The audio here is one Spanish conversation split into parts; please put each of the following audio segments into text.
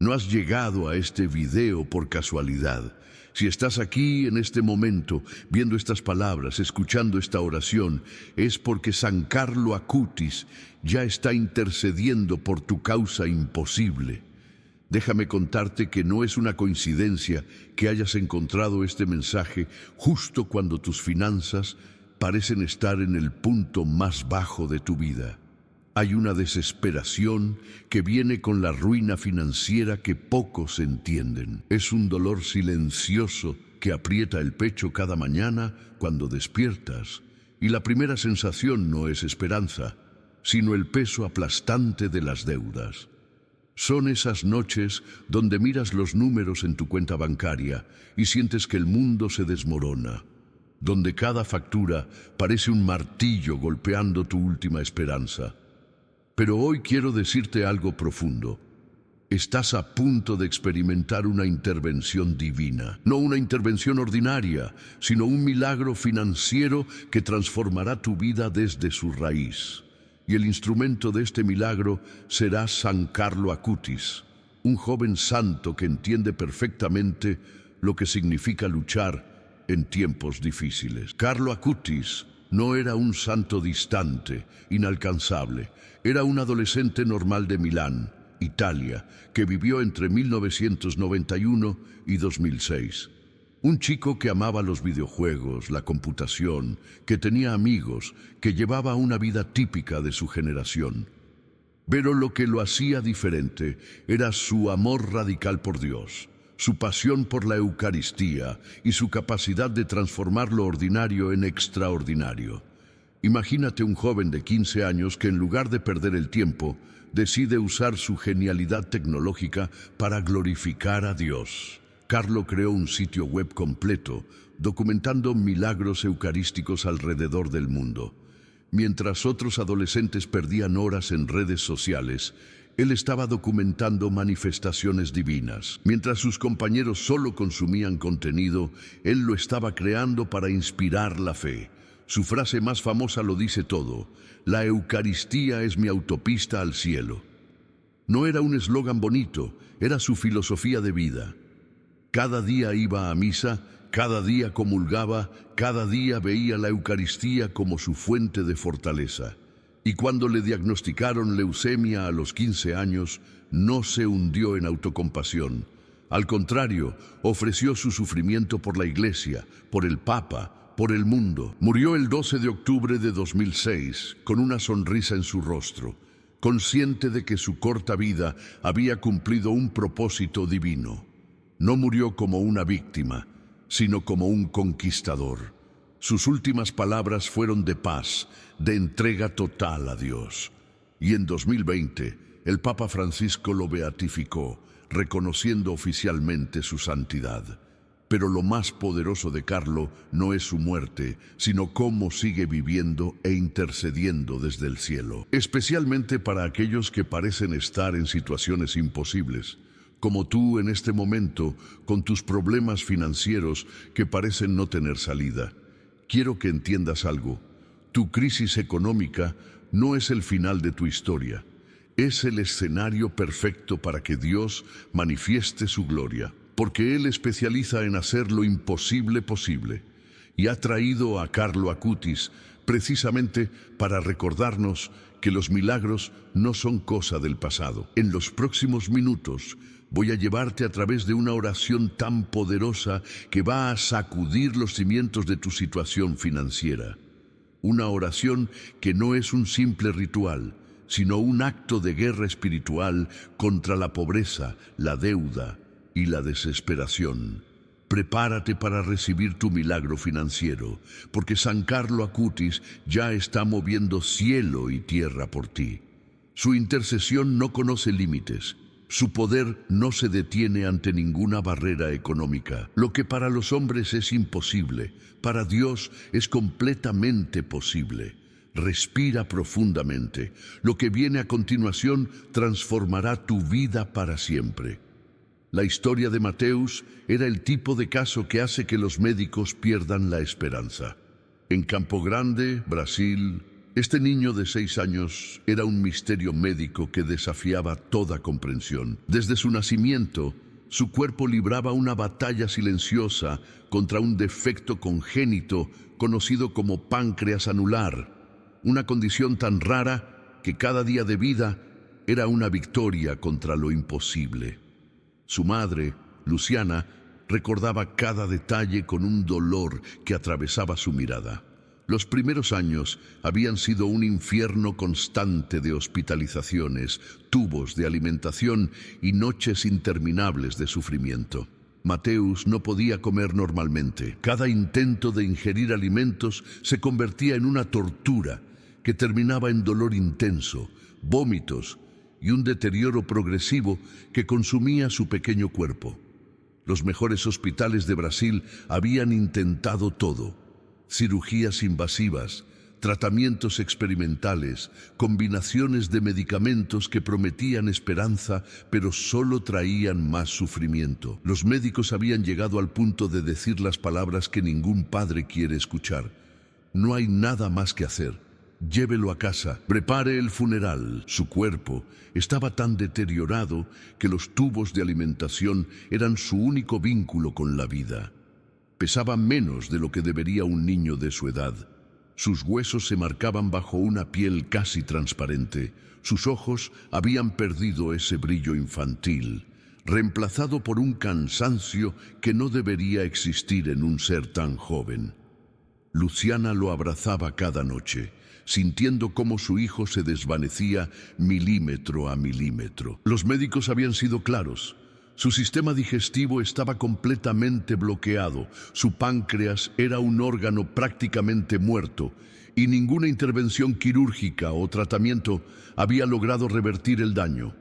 No has llegado a este video por casualidad. Si estás aquí en este momento, viendo estas palabras, escuchando esta oración, es porque San Carlo Acutis ya está intercediendo por tu causa imposible. Déjame contarte que no es una coincidencia que hayas encontrado este mensaje justo cuando tus finanzas parecen estar en el punto más bajo de tu vida. Hay una desesperación que viene con la ruina financiera que pocos entienden. Es un dolor silencioso que aprieta el pecho cada mañana cuando despiertas, y la primera sensación no es esperanza, sino el peso aplastante de las deudas. Son esas noches donde miras los números en tu cuenta bancaria y sientes que el mundo se desmorona, donde cada factura parece un martillo golpeando tu última esperanza. Pero hoy quiero decirte algo profundo. Estás a punto de experimentar una intervención divina. No una intervención ordinaria, sino un milagro financiero que transformará tu vida desde su raíz. Y el instrumento de este milagro será San Carlo Acutis, un joven santo que entiende perfectamente lo que significa luchar en tiempos difíciles. Carlo Acutis no era un santo distante, inalcanzable. Era un adolescente normal de Milán, Italia, que vivió entre 1991 y 2006. Un chico que amaba los videojuegos, la computación, que tenía amigos, que llevaba una vida típica de su generación. Pero lo que lo hacía diferente era su amor radical por Dios, su pasión por la Eucaristía y su capacidad de transformar lo ordinario en extraordinario. Imagínate un joven de 15 años que en lugar de perder el tiempo, decide usar su genialidad tecnológica para glorificar a Dios. Carlo creó un sitio web completo, documentando milagros eucarísticos alrededor del mundo. Mientras otros adolescentes perdían horas en redes sociales, él estaba documentando manifestaciones divinas. Mientras sus compañeros solo consumían contenido, él lo estaba creando para inspirar la fe. Su frase más famosa lo dice todo: la Eucaristía es mi autopista al cielo. No era un eslogan bonito, era su filosofía de vida. Cada día iba a misa, cada día comulgaba, cada día veía la Eucaristía como su fuente de fortaleza. Y cuando le diagnosticaron leucemia a los 15 años, no se hundió en autocompasión. Al contrario, ofreció su sufrimiento por la Iglesia, por el Papa, por el mundo. Murió el 12 de octubre de 2006, con una sonrisa en su rostro, consciente de que su corta vida había cumplido un propósito divino. No murió como una víctima, sino como un conquistador. Sus últimas palabras fueron de paz, de entrega total a Dios. Y en 2020, el Papa Francisco lo beatificó, reconociendo oficialmente su santidad. Pero lo más poderoso de Carlo no es su muerte, sino cómo sigue viviendo e intercediendo desde el cielo. Especialmente para aquellos que parecen estar en situaciones imposibles, como tú en este momento, con tus problemas financieros que parecen no tener salida. Quiero que entiendas algo. Tu crisis económica no es el final de tu historia. Es el escenario perfecto para que Dios manifieste su gloria, porque Él especializa en hacer lo imposible posible. Y ha traído a Carlo Acutis precisamente para recordarnos que los milagros no son cosa del pasado. En los próximos minutos voy a llevarte a través de una oración tan poderosa que va a sacudir los cimientos de tu situación financiera. Una oración que no es un simple ritual, sino un acto de guerra espiritual contra la pobreza, la deuda y la desesperación. Prepárate para recibir tu milagro financiero, porque San Carlo Acutis ya está moviendo cielo y tierra por ti. Su intercesión no conoce límites. Su poder no se detiene ante ninguna barrera económica. Lo que para los hombres es imposible, para Dios es completamente posible. Respira profundamente. Lo que viene a continuación transformará tu vida para siempre. La historia de Mateus era el tipo de caso que hace que los médicos pierdan la esperanza. En Campo Grande, Brasil, Este niño de 6 años era un misterio médico que desafiaba toda comprensión. Desde su nacimiento, su cuerpo libraba una batalla silenciosa contra un defecto congénito conocido como páncreas anular, una condición tan rara que cada día de vida era una victoria contra lo imposible. Su madre, Luciana, recordaba cada detalle con un dolor que atravesaba su mirada. Los primeros años habían sido un infierno constante de hospitalizaciones, tubos de alimentación y noches interminables de sufrimiento. Mateus no podía comer normalmente. Cada intento de ingerir alimentos se convertía en una tortura que terminaba en dolor intenso, vómitos y un deterioro progresivo que consumía su pequeño cuerpo. Los mejores hospitales de Brasil habían intentado todo: cirugías invasivas, tratamientos experimentales, combinaciones de medicamentos que prometían esperanza, pero solo traían más sufrimiento. Los médicos habían llegado al punto de decir las palabras que ningún padre quiere escuchar: no hay nada más que hacer. Llévelo a casa, prepare el funeral. Su cuerpo estaba tan deteriorado que los tubos de alimentación eran su único vínculo con la vida. Pesaba menos de lo que debería un niño de su edad. Sus huesos se marcaban bajo una piel casi transparente. Sus ojos habían perdido ese brillo infantil, reemplazado por un cansancio que no debería existir en un ser tan joven. Luciana lo abrazaba cada noche, sintiendo cómo su hijo se desvanecía milímetro a milímetro. Los médicos habían sido claros: su sistema digestivo estaba completamente bloqueado, su páncreas era un órgano prácticamente muerto, y ninguna intervención quirúrgica o tratamiento había logrado revertir el daño.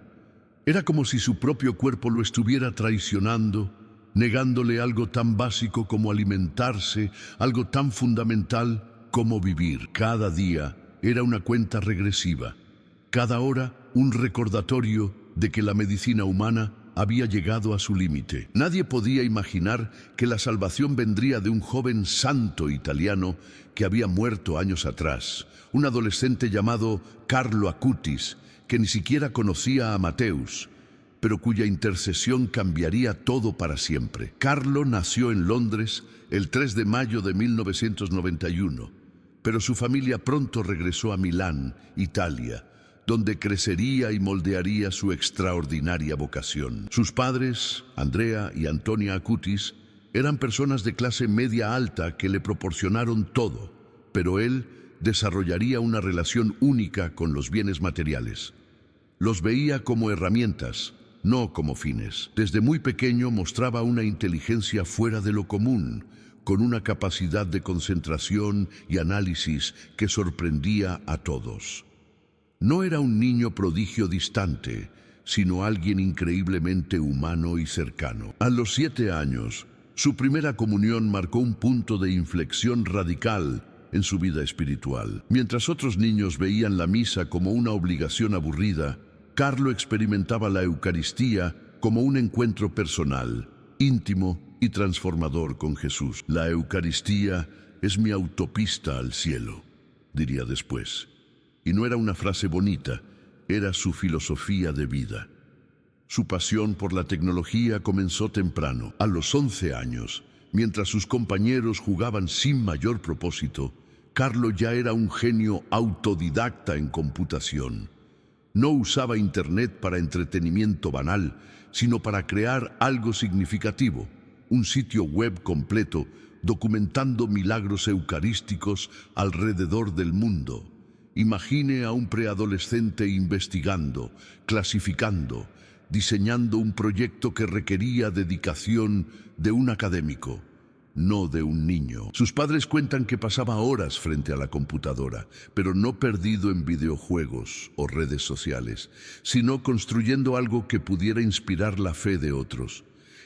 Era como si su propio cuerpo lo estuviera traicionando, negándole algo tan básico como alimentarse, algo tan fundamental como vivir. Cada día era una cuenta regresiva, cada hora un recordatorio de que la medicina humana había llegado a su límite. Nadie podía imaginar que la salvación vendría de un joven santo italiano que había muerto años atrás, un adolescente llamado Carlo Acutis, que ni siquiera conocía a Mateus, pero cuya intercesión cambiaría todo para siempre. Carlo nació en Londres el 3 de mayo de 1991, pero su familia pronto regresó a Milán, Italia, donde crecería y moldearía su extraordinaria vocación. Sus padres, Andrea y Antonia Acutis, eran personas de clase media alta que le proporcionaron todo, pero él desarrollaría una relación única con los bienes materiales. Los veía como herramientas, no como fines. Desde muy pequeño mostraba una inteligencia fuera de lo común, con una capacidad de concentración y análisis que sorprendía a todos. No era un niño prodigio distante, sino alguien increíblemente humano y cercano. A los 7 años, su primera comunión marcó un punto de inflexión radical en su vida espiritual. Mientras otros niños veían la misa como una obligación aburrida, Carlo experimentaba la Eucaristía como un encuentro personal, íntimo y transformador con Jesús. La Eucaristía es mi autopista al cielo, diría después. Y no era una frase bonita, era su filosofía de vida. Su pasión por la tecnología comenzó temprano. A los 11 años, mientras sus compañeros jugaban sin mayor propósito, Carlo ya era un genio autodidacta en computación. No usaba Internet para entretenimiento banal, sino para crear algo significativo, un sitio web completo documentando milagros eucarísticos alrededor del mundo. Imagine a un preadolescente investigando, clasificando, diseñando un proyecto que requería dedicación de un académico, no de un niño. Sus padres cuentan que pasaba horas frente a la computadora, pero no perdido en videojuegos o redes sociales, sino construyendo algo que pudiera inspirar la fe de otros.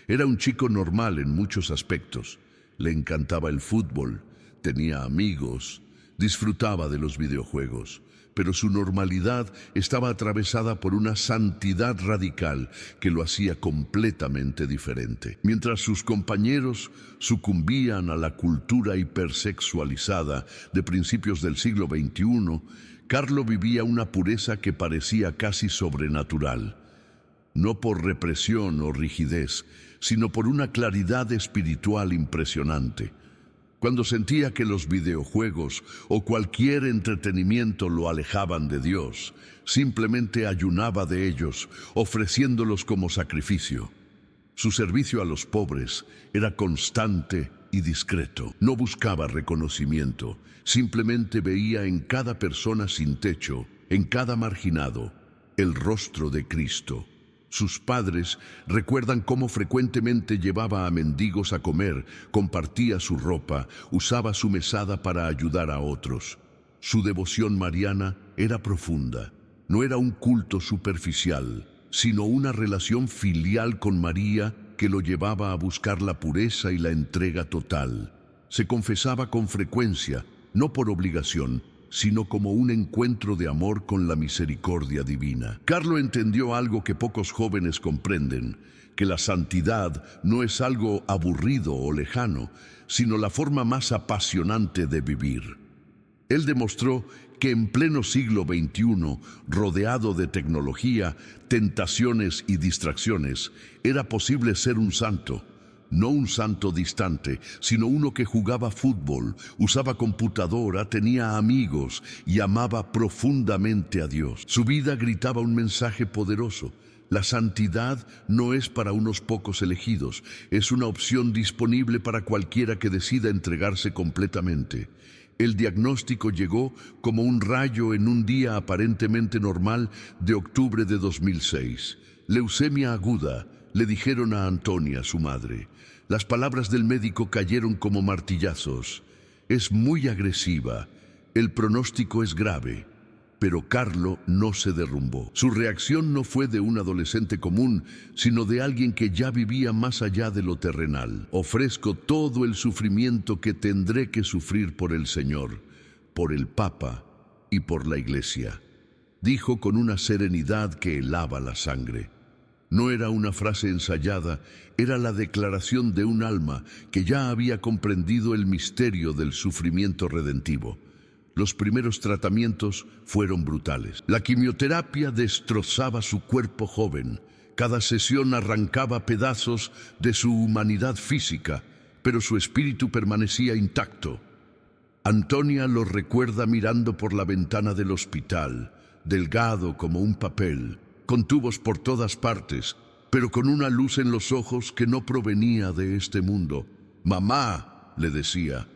Era un chico normal en muchos aspectos. Le encantaba el fútbol, tenía amigos, disfrutaba de los videojuegos, pero su normalidad estaba atravesada por una santidad radical que lo hacía completamente diferente. Mientras sus compañeros sucumbían a la cultura hipersexualizada de principios del siglo XXI, Carlo vivía una pureza que parecía casi sobrenatural, no por represión o rigidez, sino por una claridad espiritual impresionante. Cuando sentía que los videojuegos o cualquier entretenimiento lo alejaban de Dios, simplemente ayunaba de ellos, ofreciéndolos como sacrificio. Su servicio a los pobres era constante y discreto. No buscaba reconocimiento, simplemente veía en cada persona sin techo, en cada marginado, el rostro de Cristo. Sus padres recuerdan cómo frecuentemente llevaba a mendigos a comer, compartía su ropa, usaba su mesada para ayudar a otros. Su devoción mariana era profunda. No era un culto superficial, sino una relación filial con María que lo llevaba a buscar la pureza y la entrega total. Se confesaba con frecuencia, no por obligación, sino como un encuentro de amor con la misericordia divina. Carlo entendió algo que pocos jóvenes comprenden, que la santidad no es algo aburrido o lejano, sino la forma más apasionante de vivir. Él demostró que en pleno siglo XXI, rodeado de tecnología, tentaciones y distracciones, era posible ser un santo. No un santo distante, sino uno que jugaba fútbol, usaba computadora, tenía amigos y amaba profundamente a Dios. Su vida gritaba un mensaje poderoso. La santidad no es para unos pocos elegidos, es una opción disponible para cualquiera que decida entregarse completamente. El diagnóstico llegó como un rayo en un día aparentemente normal de octubre de 2006. Leucemia aguda, le dijeron a Antonia, su madre. Las palabras del médico cayeron como martillazos. Es muy agresiva. El pronóstico es grave. Pero Carlo no se derrumbó. Su reacción no fue de un adolescente común, sino de alguien que ya vivía más allá de lo terrenal. Ofrezco todo el sufrimiento que tendré que sufrir por el Señor, por el Papa y por la Iglesia, dijo con una serenidad que helaba la sangre. No era una frase ensayada, era la declaración de un alma que ya había comprendido el misterio del sufrimiento redentivo. Los primeros tratamientos fueron brutales. La quimioterapia destrozaba su cuerpo joven. Cada sesión arrancaba pedazos de su humanidad física, pero su espíritu permanecía intacto. Antonia lo recuerda mirando por la ventana del hospital, delgado como un papel, con tubos por todas partes, pero con una luz en los ojos que no provenía de este mundo. «Mamá», le decía,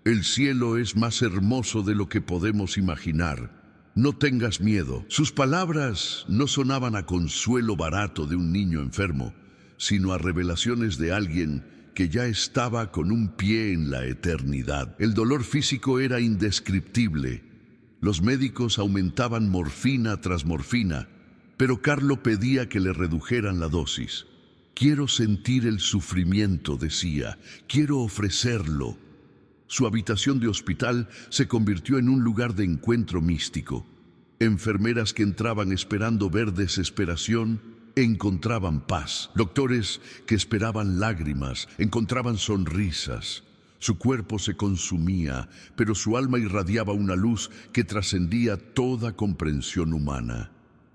«el cielo es más hermoso de lo que podemos imaginar. No tengas miedo». Sus palabras no sonaban a consuelo barato de un niño enfermo, sino a revelaciones de alguien que ya estaba con un pie en la eternidad. El dolor físico era indescriptible. Los médicos aumentaban morfina tras morfina, pero Carlo pedía que le redujeran la dosis. «Quiero sentir el sufrimiento», decía, «quiero ofrecerlo». Su habitación de hospital se convirtió en un lugar de encuentro místico. Enfermeras que entraban esperando ver desesperación encontraban paz. Doctores que esperaban lágrimas encontraban sonrisas. Su cuerpo se consumía, pero su alma irradiaba una luz que trascendía toda comprensión humana.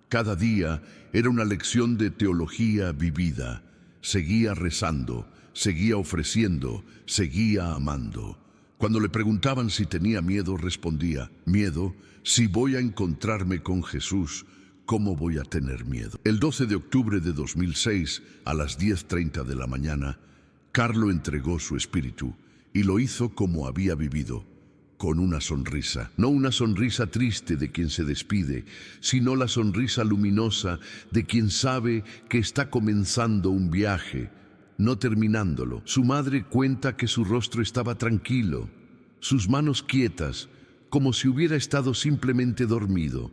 Cada día era una lección de teología vivida. Seguía rezando, seguía ofreciendo, seguía amando. Cuando le preguntaban si tenía miedo, respondía, «Miedo, si voy a encontrarme con Jesús, ¿cómo voy a tener miedo?». El 12 de octubre de 2006, a las 10:30 de la mañana, Carlo entregó su espíritu y lo hizo como había vivido, con una sonrisa. No una sonrisa triste de quien se despide, sino la sonrisa luminosa de quien sabe que está comenzando un viaje, no terminándolo. Su madre cuenta que su rostro estaba tranquilo, sus manos quietas, como si hubiera estado simplemente dormido.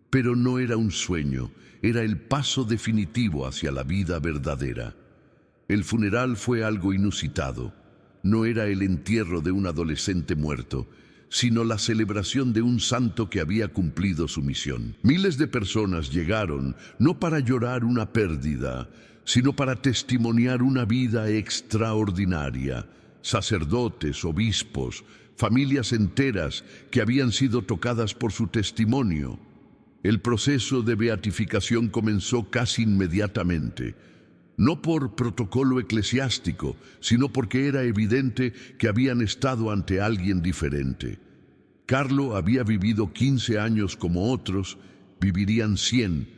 Pero no era un sueño, era el paso definitivo hacia la vida verdadera. El funeral fue algo inusitado. No era el entierro de un adolescente muerto, sino la celebración de un santo que había cumplido su misión. Miles de personas llegaron no para llorar una pérdida, sino para testimoniar una vida extraordinaria. Sacerdotes, obispos, familias enteras que habían sido tocadas por su testimonio. El proceso de beatificación comenzó casi inmediatamente, no por protocolo eclesiástico, sino porque era evidente que habían estado ante alguien diferente. Carlo había vivido 15 años como otros, vivirían 100,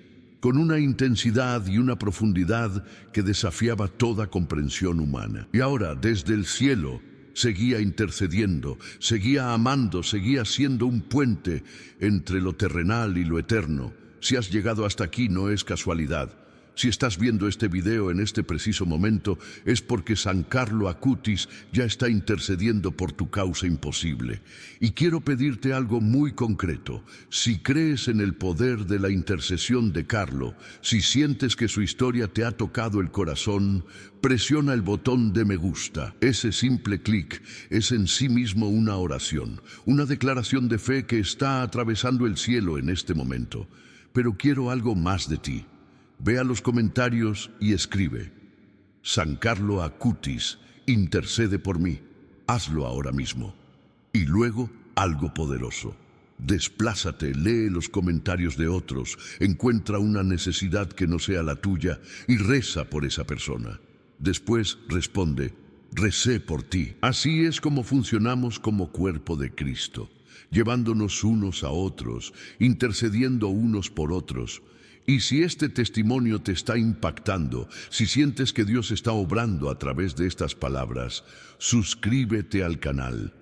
con una intensidad y una profundidad que desafiaba toda comprensión humana. Y ahora, desde el cielo, seguía intercediendo, seguía amando, seguía siendo un puente entre lo terrenal y lo eterno. Si has llegado hasta aquí, no es casualidad. Si estás viendo este video en este preciso momento, es porque San Carlo Acutis ya está intercediendo por tu causa imposible. Y quiero pedirte algo muy concreto. Si crees en el poder de la intercesión de Carlo, si sientes que su historia te ha tocado el corazón, presiona el botón de me gusta. Ese simple clic es en sí mismo una oración, una declaración de fe que está atravesando el cielo en este momento. Pero quiero algo más de ti. Ve a los comentarios y escribe: San Carlo Acutis, intercede por mí. Hazlo ahora mismo. Y luego, algo poderoso. Desplázate, lee los comentarios de otros, encuentra una necesidad que no sea la tuya y reza por esa persona. Después responde: recé por ti. Así es como funcionamos como cuerpo de Cristo, llevándonos unos a otros, intercediendo unos por otros. Y si este testimonio te está impactando, si sientes que Dios está obrando a través de estas palabras, suscríbete al canal.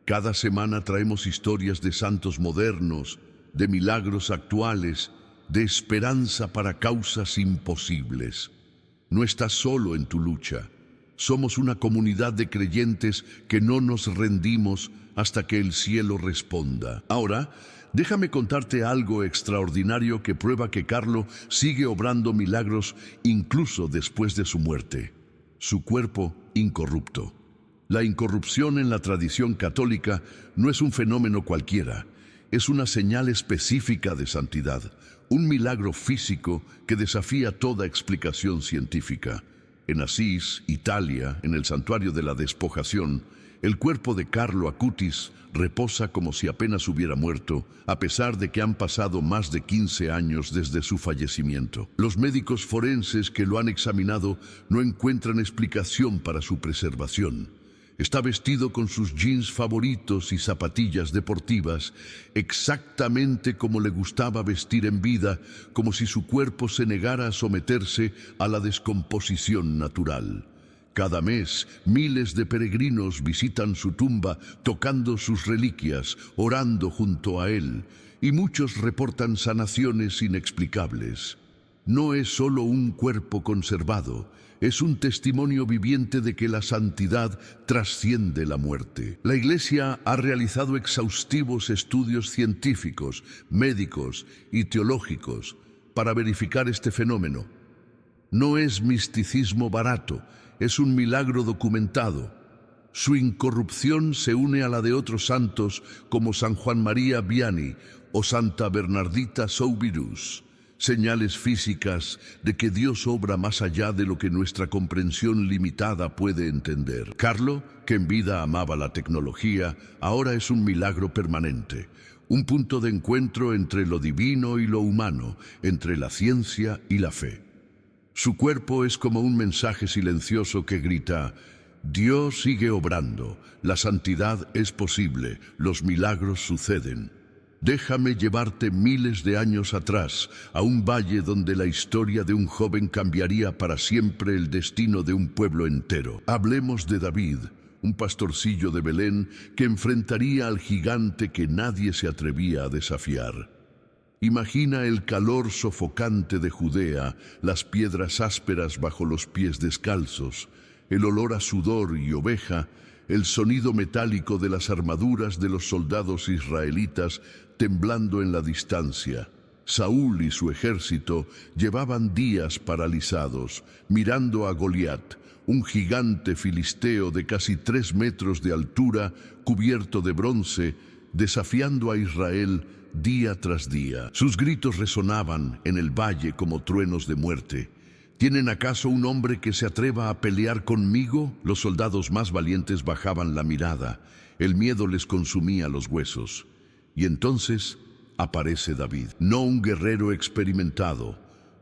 Cada semana traemos historias de santos modernos, de milagros actuales, de esperanza para causas imposibles. No estás solo en tu lucha. Somos una comunidad de creyentes que no nos rendimos hasta que el cielo responda. Ahora, déjame contarte algo extraordinario que prueba que Carlo sigue obrando milagros incluso después de su muerte. Su cuerpo incorrupto. La incorrupción en la tradición católica no es un fenómeno cualquiera, es una señal específica de santidad, un milagro físico que desafía toda explicación científica. En Asís, Italia, en el santuario de la despojación, el cuerpo de Carlo Acutis reposa como si apenas hubiera muerto, a pesar de que han pasado más de 15 años desde su fallecimiento. Los médicos forenses que lo han examinado no encuentran explicación para su preservación. Está vestido con sus jeans favoritos y zapatillas deportivas, exactamente como le gustaba vestir en vida, como si su cuerpo se negara a someterse a la descomposición natural. Cada mes, miles de peregrinos visitan su tumba, tocando sus reliquias, orando junto a él, y muchos reportan sanaciones inexplicables. No es solo un cuerpo conservado, es un testimonio viviente de que la santidad trasciende la muerte. La Iglesia ha realizado exhaustivos estudios científicos, médicos y teológicos para verificar este fenómeno. No es misticismo barato, es un milagro documentado. Su incorrupción se une a la de otros santos como San Juan María Vianney o Santa Bernardita Soubirous, señales físicas de que Dios obra más allá de lo que nuestra comprensión limitada puede entender. Carlo, que en vida amaba la tecnología, ahora es un milagro permanente, un punto de encuentro entre lo divino y lo humano, entre la ciencia y la fe. Su cuerpo es como un mensaje silencioso que grita: Dios sigue obrando, la santidad es posible, los milagros suceden. Déjame llevarte miles de años atrás, a un valle donde la historia de un joven cambiaría para siempre el destino de un pueblo entero. Hablemos de David, un pastorcillo de Belén que enfrentaría al gigante que nadie se atrevía a desafiar. Imagina el calor sofocante de Judea, las piedras ásperas bajo los pies descalzos, el olor a sudor y oveja, el sonido metálico de las armaduras de los soldados israelitas temblando en la distancia. Saúl y su ejército llevaban días paralizados, mirando a Goliat, un gigante filisteo de casi 3 metros de altura, cubierto de bronce, desafiando a Israel día tras día. Sus gritos resonaban en el valle como truenos de muerte. ¿Tienen acaso un hombre que se atreva a pelear conmigo? Los soldados más valientes bajaban la mirada. El miedo les consumía los huesos. Y entonces aparece David, no un guerrero experimentado,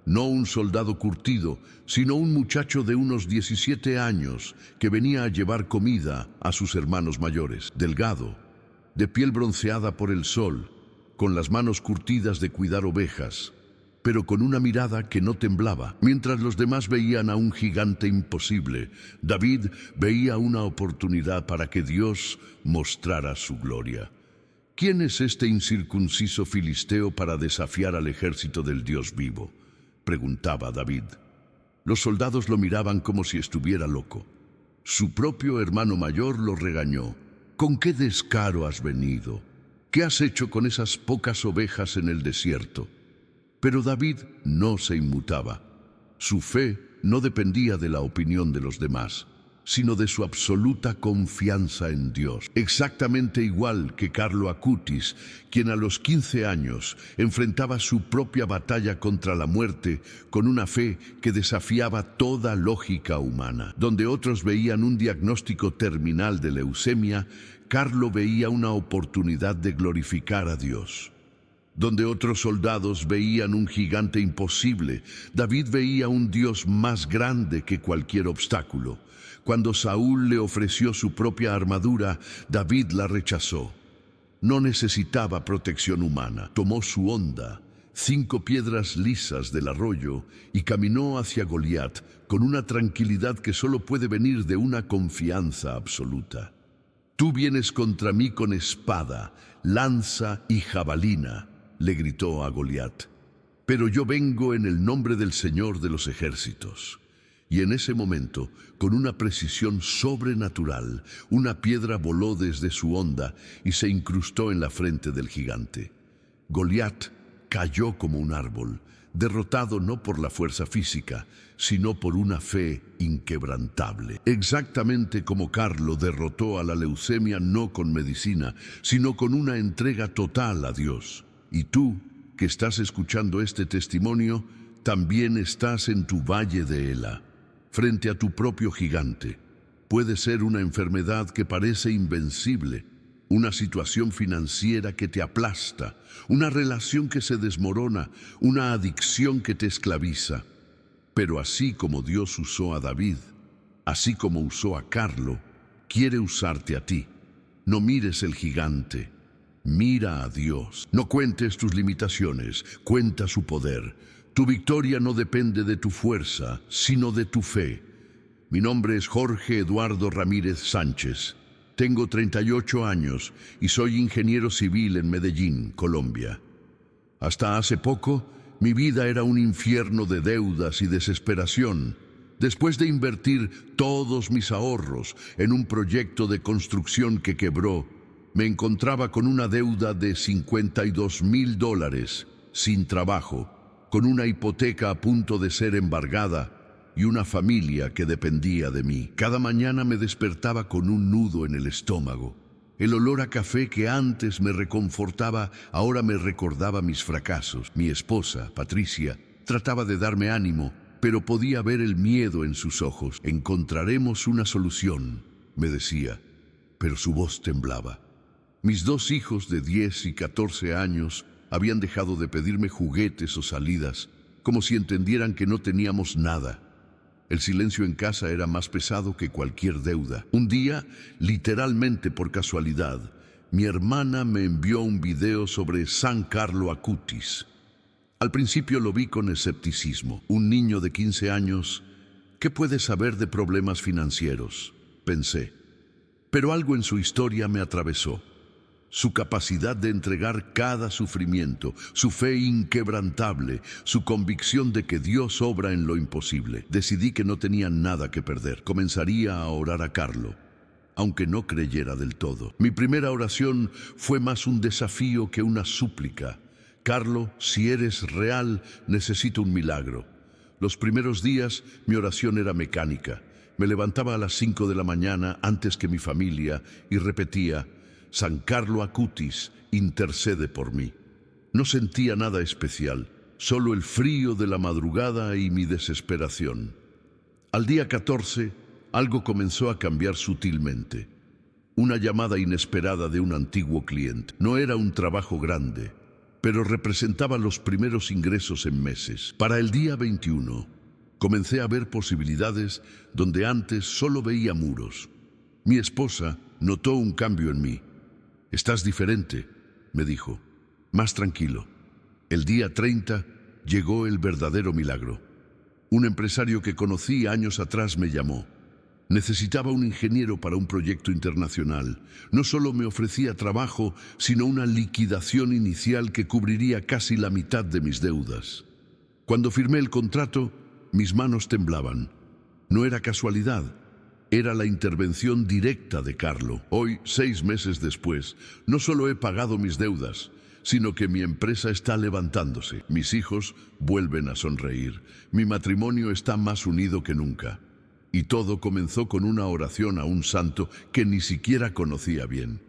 no un soldado curtido, sino un muchacho de unos 17 años que venía a llevar comida a sus hermanos mayores. Delgado, de piel bronceada por el sol, con las manos curtidas de cuidar ovejas, pero con una mirada que no temblaba. Mientras los demás veían a un gigante imposible, David veía una oportunidad para que Dios mostrara su gloria. ¿Quién es este incircunciso filisteo para desafiar al ejército del Dios vivo?, preguntaba David. Los soldados lo miraban como si estuviera loco. Su propio hermano mayor lo regañó. ¿Con qué descaro has venido? ¿Qué has hecho con esas pocas ovejas en el desierto? Pero David no se inmutaba. Su fe no dependía de la opinión de los demás, sino de su absoluta confianza en Dios. Exactamente igual que Carlo Acutis, quien a los 15 años enfrentaba su propia batalla contra la muerte con una fe que desafiaba toda lógica humana. Donde otros veían un diagnóstico terminal de leucemia, Carlo veía una oportunidad de glorificar a Dios. Donde otros soldados veían un gigante imposible, David veía un Dios más grande que cualquier obstáculo. Cuando Saúl le ofreció su propia armadura, David la rechazó. No necesitaba protección humana. Tomó su honda, 5 piedras lisas del arroyo, y caminó hacia Goliat con una tranquilidad que solo puede venir de una confianza absoluta. Tú vienes contra mí con espada, lanza y jabalina, le gritó a Goliat. Pero yo vengo en el nombre del Señor de los ejércitos. Y en ese momento, con una precisión sobrenatural, una piedra voló desde su honda y se incrustó en la frente del gigante. Goliat cayó como un árbol, derrotado no por la fuerza física, sino por una fe inquebrantable. Exactamente como Carlo derrotó a la leucemia no con medicina, sino con una entrega total a Dios. Y tú, que estás escuchando este testimonio, también estás en tu valle de Ela, frente a tu propio gigante. Puede ser una enfermedad que parece invencible, una situación financiera que te aplasta, una relación que se desmorona, una adicción que te esclaviza. Pero así como Dios usó a David, así como usó a Carlo, quiere usarte a ti. No mires el gigante, mira a Dios. No cuentes tus limitaciones, cuenta su poder. Tu victoria no depende de tu fuerza, sino de tu fe. Mi nombre es Jorge Eduardo Ramírez Sánchez. Tengo 38 años y soy ingeniero civil en Medellín, Colombia. Hasta hace poco, mi vida era un infierno de deudas y desesperación. Después de invertir todos mis ahorros en un proyecto de construcción que quebró, me encontraba con una deuda de $52,000, sin trabajo, con una hipoteca a punto de ser embargada y una familia que dependía de mí. Cada mañana me despertaba con un nudo en el estómago. El olor a café que antes me reconfortaba, ahora me recordaba mis fracasos. Mi esposa, Patricia, trataba de darme ánimo, pero podía ver el miedo en sus ojos. Encontraremos una solución, me decía, pero su voz temblaba. Mis 2 hijos de 10 y 14 años habían dejado de pedirme juguetes o salidas, como si entendieran que no teníamos nada. El silencio en casa era más pesado que cualquier deuda. Un día, literalmente por casualidad, mi hermana me envió un video sobre San Carlo Acutis. Al principio lo vi con escepticismo. Un niño de 15 años, ¿qué puede saber de problemas financieros?, pensé. Pero algo en su historia me atravesó. Su capacidad de entregar cada sufrimiento, su fe inquebrantable, su convicción de que Dios obra en lo imposible. Decidí que no tenía nada que perder. Comenzaría a orar a Carlo, aunque no creyera del todo. Mi primera oración fue más un desafío que una súplica. Carlo, si eres real, necesito un milagro. Los primeros días mi oración era mecánica. Me levantaba a las 5 de la mañana antes que mi familia y repetía: San Carlo Acutis, intercede por mí. No sentía nada especial, solo el frío de la madrugada y mi desesperación. Al día 14, algo comenzó a cambiar sutilmente. Una llamada inesperada de un antiguo cliente. No era un trabajo grande, pero representaba los primeros ingresos en meses. Para el día 21, comencé a ver posibilidades donde antes solo veía muros. Mi esposa notó un cambio en mí. «Estás diferente», me dijo, «más tranquilo». El día 30 llegó el verdadero milagro. Un empresario que conocí años atrás me llamó. Necesitaba un ingeniero para un proyecto internacional. No solo me ofrecía trabajo, sino una liquidación inicial que cubriría casi la mitad de mis deudas. Cuando firmé el contrato, mis manos temblaban. No era casualidad, era la intervención directa de Carlo. Hoy, 6 meses después, no solo he pagado mis deudas, sino que mi empresa está levantándose. Mis hijos vuelven a sonreír. Mi matrimonio está más unido que nunca. Y todo comenzó con una oración a un santo que ni siquiera conocía bien.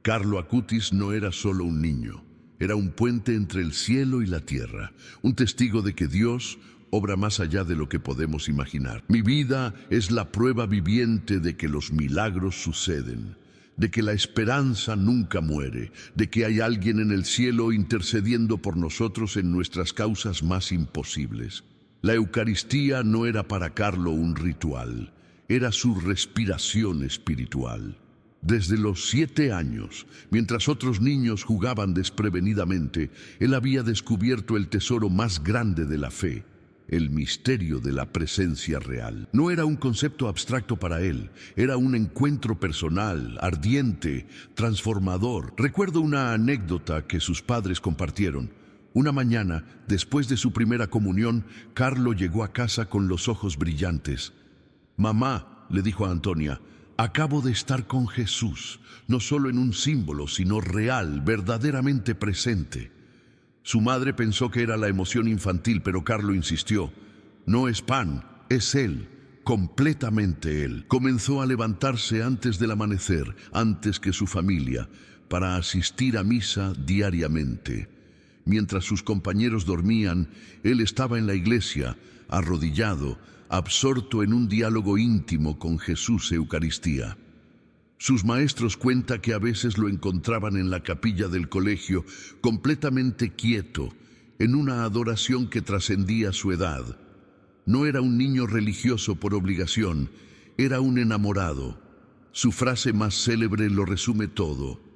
Carlo Acutis no era solo un niño, era un puente entre el cielo y la tierra, un testigo de que Dios obra más allá de lo que podemos imaginar. Mi vida es la prueba viviente de que los milagros suceden, de que la esperanza nunca muere, de que hay alguien en el cielo intercediendo por nosotros en nuestras causas más imposibles. La Eucaristía no era para Carlo un ritual, era su respiración espiritual. Desde los 7 años, mientras otros niños jugaban desprevenidamente, él había descubierto el tesoro más grande de la fe, el misterio de la presencia real. No era un concepto abstracto para él, era un encuentro personal, ardiente, transformador. Recuerdo una anécdota que sus padres compartieron. Una mañana, después de su primera comunión, Carlo llegó a casa con los ojos brillantes. «Mamá», le dijo a Antonia, «acabo de estar con Jesús, no solo en un símbolo, sino real, verdaderamente presente». Su madre pensó que era la emoción infantil, pero Carlo insistió. «No es pan, es Él, completamente Él». Comenzó a levantarse antes del amanecer, antes que su familia, para asistir a misa diariamente. Mientras sus compañeros dormían, él estaba en la iglesia, arrodillado, absorto en un diálogo íntimo con Jesús Eucaristía. Sus maestros cuentan que a veces lo encontraban en la capilla del colegio, completamente quieto, en una adoración que trascendía su edad. No era un niño religioso por obligación, era un enamorado. Su frase más célebre lo resume todo.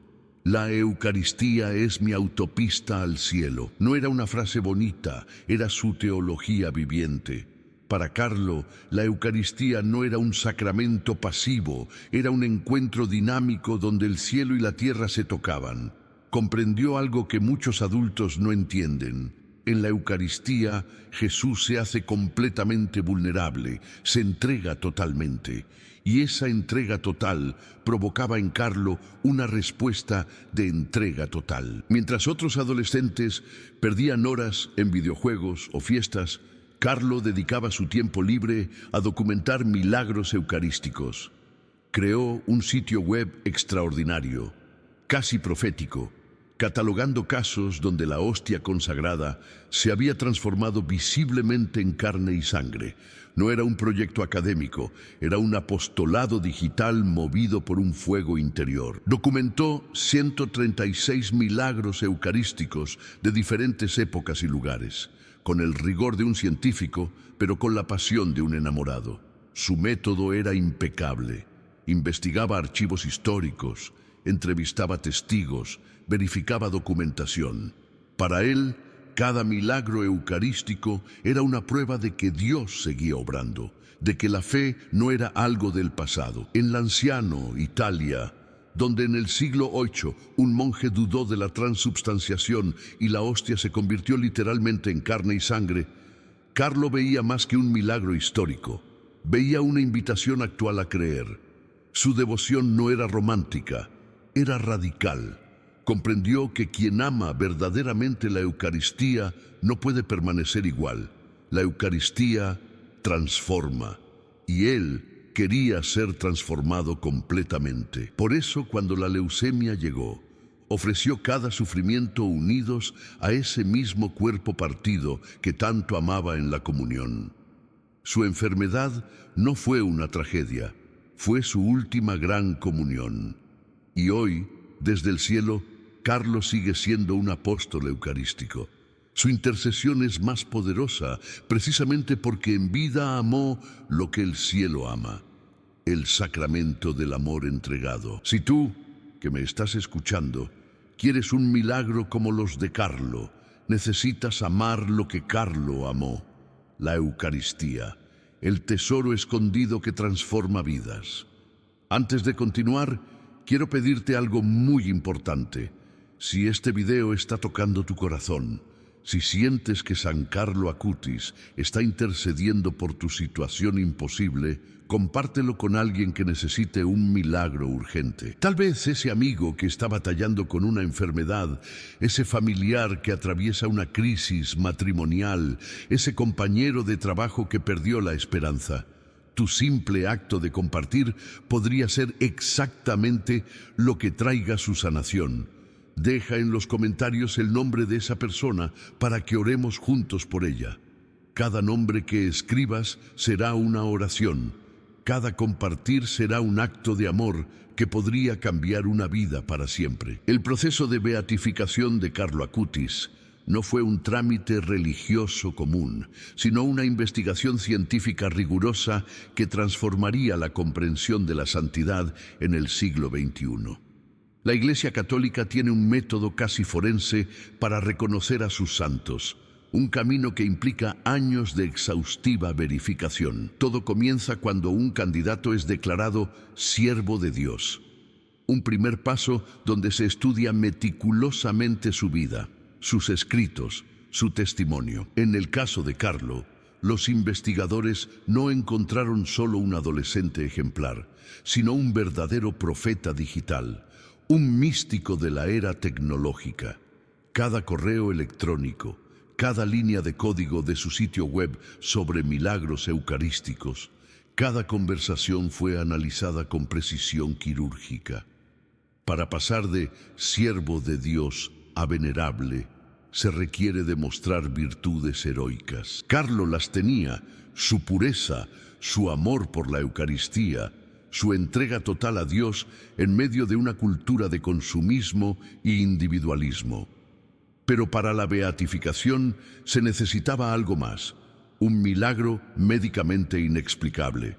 «La Eucaristía es mi autopista al cielo». No era una frase bonita, era su teología viviente. Para Carlo, la Eucaristía no era un sacramento pasivo, era un encuentro dinámico donde el cielo y la tierra se tocaban. Comprendió algo que muchos adultos no entienden. En la Eucaristía, Jesús se hace completamente vulnerable, se entrega totalmente. Y esa entrega total provocaba en Carlo una respuesta de entrega total. Mientras otros adolescentes perdían horas en videojuegos o fiestas, Carlo dedicaba su tiempo libre a documentar milagros eucarísticos. Creó un sitio web extraordinario, casi profético, catalogando casos donde la hostia consagrada se había transformado visiblemente en carne y sangre. No era un proyecto académico, era un apostolado digital movido por un fuego interior. Documentó 136 milagros eucarísticos de diferentes épocas y lugares, con el rigor de un científico, pero con la pasión de un enamorado. Su método era impecable. Investigaba archivos históricos, entrevistaba testigos, verificaba documentación. Para él, cada milagro eucarístico era una prueba de que Dios seguía obrando, de que la fe no era algo del pasado. En Lanciano, Italia, donde en el siglo VIII un monje dudó de la transubstanciación y la hostia se convirtió literalmente en carne y sangre, Carlo veía más que un milagro histórico, veía una invitación actual a creer. Su devoción no era romántica, era radical. Comprendió que quien ama verdaderamente la Eucaristía no puede permanecer igual. La Eucaristía transforma y él quería ser transformado completamente. Por eso, cuando la leucemia llegó, ofreció cada sufrimiento unidos a ese mismo cuerpo partido que tanto amaba en la comunión. Su enfermedad no fue una tragedia, fue su última gran comunión. Y hoy, desde el cielo, Carlos sigue siendo un apóstol eucarístico. Su intercesión es más poderosa precisamente porque en vida amó lo que el cielo ama, el sacramento del amor entregado. Si tú, que me estás escuchando, quieres un milagro como los de Carlo, necesitas amar lo que Carlo amó, la Eucaristía, el tesoro escondido que transforma vidas. Antes de continuar, quiero pedirte algo muy importante. Si este video está tocando tu corazón, si sientes que San Carlo Acutis está intercediendo por tu situación imposible, compártelo con alguien que necesite un milagro urgente. Tal vez ese amigo que está batallando con una enfermedad, ese familiar que atraviesa una crisis matrimonial, ese compañero de trabajo que perdió la esperanza. Tu simple acto de compartir podría ser exactamente lo que traiga su sanación. Deja en los comentarios el nombre de esa persona para que oremos juntos por ella. Cada nombre que escribas será una oración. Cada compartir será un acto de amor que podría cambiar una vida para siempre. El proceso de beatificación de Carlo Acutis no fue un trámite religioso común, sino una investigación científica rigurosa que transformaría la comprensión de la santidad en el siglo XXI. La Iglesia Católica tiene un método casi forense para reconocer a sus santos, un camino que implica años de exhaustiva verificación. Todo comienza cuando un candidato es declarado siervo de Dios. Un primer paso donde se estudia meticulosamente su vida, sus escritos, su testimonio. En el caso de Carlo, los investigadores no encontraron solo un adolescente ejemplar, sino un verdadero profeta digital, un místico de la era tecnológica. Cada correo electrónico, cada línea de código de su sitio web sobre milagros eucarísticos, cada conversación fue analizada con precisión quirúrgica. Para pasar de siervo de Dios a venerable, se requiere demostrar virtudes heroicas. Carlo las tenía: su pureza, su amor por la Eucaristía, su entrega total a Dios en medio de una cultura de consumismo e individualismo. Pero para la beatificación se necesitaba algo más, un milagro médicamente inexplicable.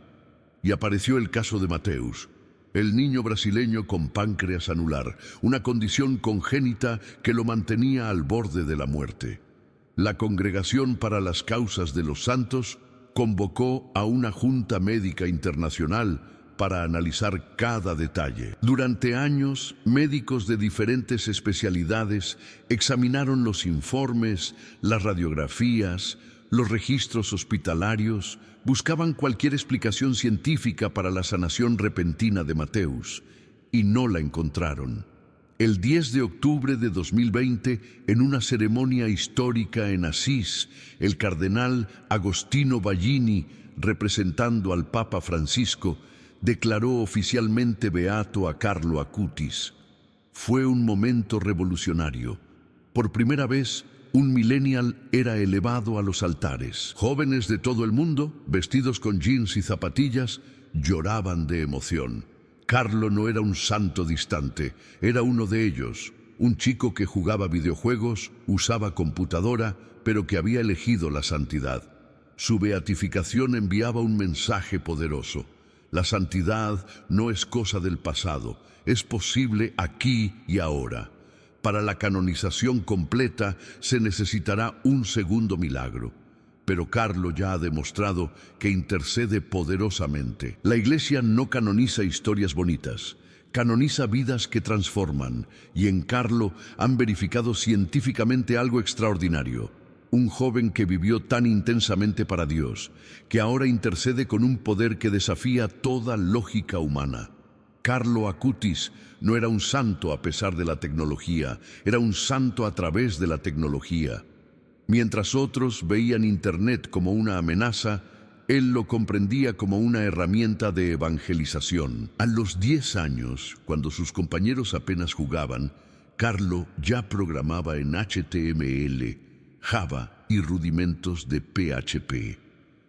Y apareció el caso de Mateus, el niño brasileño con páncreas anular, una condición congénita que lo mantenía al borde de la muerte. La Congregación para las Causas de los Santos convocó a una junta médica internacional para analizar cada detalle. Durante años, médicos de diferentes especialidades examinaron los informes, las radiografías, los registros hospitalarios, buscaban cualquier explicación científica para la sanación repentina de Mateus, y no la encontraron. El 10 de octubre de 2020, en una ceremonia histórica en Asís, el cardenal Agostino Ballini, representando al Papa Francisco, declaró oficialmente beato a Carlo Acutis. Fue un momento revolucionario. Por primera vez, un millennial era elevado a los altares. Jóvenes de todo el mundo, vestidos con jeans y zapatillas, lloraban de emoción. Carlo no era un santo distante, era uno de ellos, un chico que jugaba videojuegos, usaba computadora, pero que había elegido la santidad. Su beatificación enviaba un mensaje poderoso. La santidad no es cosa del pasado, es posible aquí y ahora. Para la canonización completa se necesitará un segundo milagro, pero Carlo ya ha demostrado que intercede poderosamente. La Iglesia no canoniza historias bonitas, canoniza vidas que transforman, y en Carlo han verificado científicamente algo extraordinario. Un joven que vivió tan intensamente para Dios, que ahora intercede con un poder que desafía toda lógica humana. Carlo Acutis no era un santo a pesar de la tecnología, era un santo a través de la tecnología. Mientras otros veían Internet como una amenaza, Él lo comprendía como una herramienta de evangelización. A los 10 años, cuando sus compañeros apenas jugaban, Carlo ya programaba en HTML, Java y rudimentos de PHP.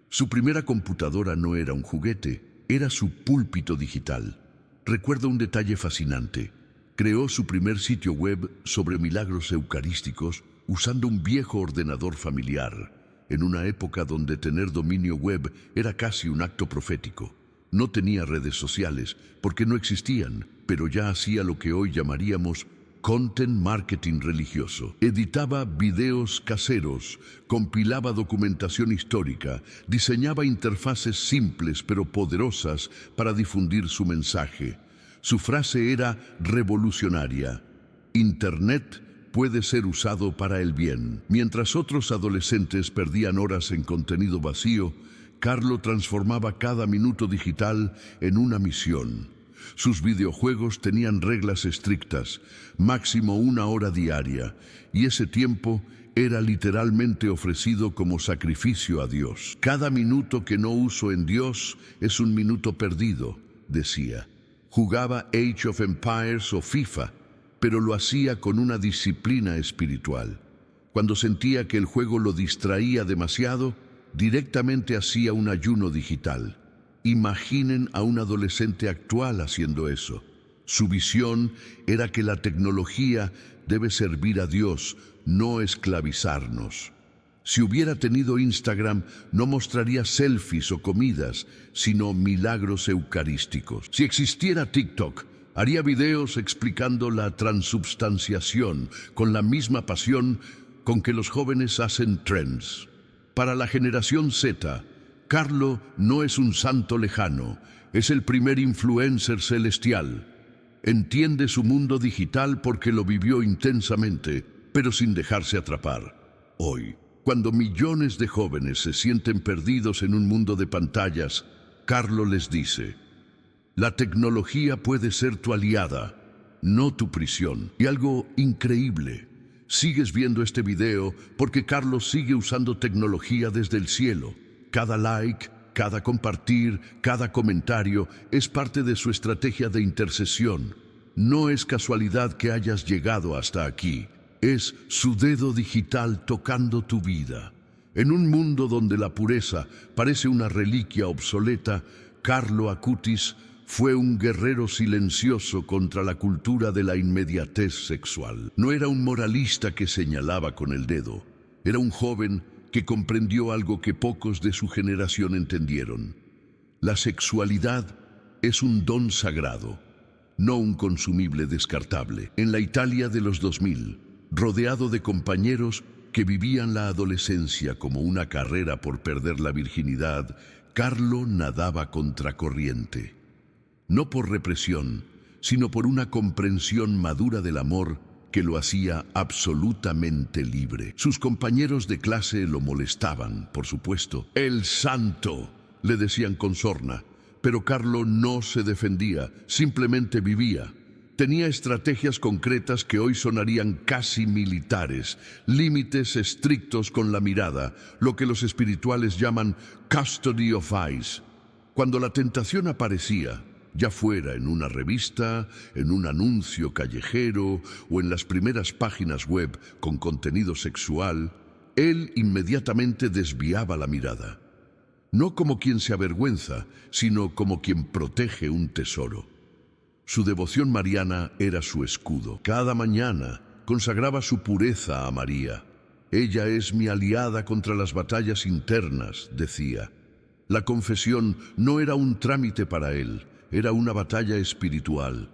Su primera computadora no era un juguete, era su púlpito digital. Recuerdo un detalle fascinante. Creó su primer sitio web sobre milagros eucarísticos usando un viejo ordenador familiar, en una época donde tener dominio web era casi un acto profético. No tenía redes sociales, porque no existían, pero ya hacía lo que hoy llamaríamos content marketing religioso. Editaba videos caseros, compilaba documentación histórica, diseñaba interfaces simples pero poderosas para difundir su mensaje. Su frase era revolucionaria: Internet puede ser usado para el bien. Mientras otros adolescentes perdían horas en contenido vacío, Carlo transformaba cada minuto digital en una misión. Sus videojuegos tenían reglas estrictas, máximo 1 hora diaria, y ese tiempo era literalmente ofrecido como sacrificio a Dios. Cada minuto que no uso en Dios es un minuto perdido, decía. Jugaba Age of Empires o FIFA, pero lo hacía con una disciplina espiritual. Cuando sentía que el juego lo distraía demasiado, directamente hacía un ayuno digital. Imaginen a un adolescente actual haciendo eso. Su visión era que la tecnología debe servir a Dios, no esclavizarnos. Si hubiera tenido Instagram, no mostraría selfies o comidas, sino milagros eucarísticos. Si existiera TikTok, haría videos explicando la transubstanciación con la misma pasión con que los jóvenes hacen trends. Para la generación Z, Carlo no es un santo lejano, es el primer influencer celestial. Entiende su mundo digital porque lo vivió intensamente, pero sin dejarse atrapar. Hoy, cuando millones de jóvenes se sienten perdidos en un mundo de pantallas, Carlo les dice: la tecnología puede ser tu aliada, no tu prisión. Y algo increíble, sigues viendo este video porque Carlos sigue usando tecnología desde el cielo. Cada like, cada compartir, cada comentario es parte de su estrategia de intercesión. No es casualidad que hayas llegado hasta aquí. Es su dedo digital tocando tu vida. En un mundo donde la pureza parece una reliquia obsoleta, Carlo Acutis fue un guerrero silencioso contra la cultura de la inmediatez sexual. No era un moralista que señalaba con el dedo. Era un joven que comprendió algo que pocos de su generación entendieron. La sexualidad es un don sagrado, no un consumible descartable. En la Italia de los 2000, rodeado de compañeros que vivían la adolescencia como una carrera por perder la virginidad, Carlo nadaba contracorriente. No por represión, sino por una comprensión madura del amor que lo hacía absolutamente libre. Sus compañeros de clase lo molestaban, por supuesto. «El santo», le decían con sorna, pero Carlo no se defendía, simplemente vivía. Tenía estrategias concretas que hoy sonarían casi militares, límites estrictos con la mirada, lo que los espirituales llaman custody of eyes. Cuando la tentación aparecía, ya fuera en una revista, en un anuncio callejero o en las primeras páginas web con contenido sexual, él inmediatamente desviaba la mirada. No como quien se avergüenza, sino como quien protege un tesoro. Su devoción mariana era su escudo. Cada mañana consagraba su pureza a María. «Ella es mi aliada contra las batallas internas», decía. La confesión no era un trámite para él, era una batalla espiritual.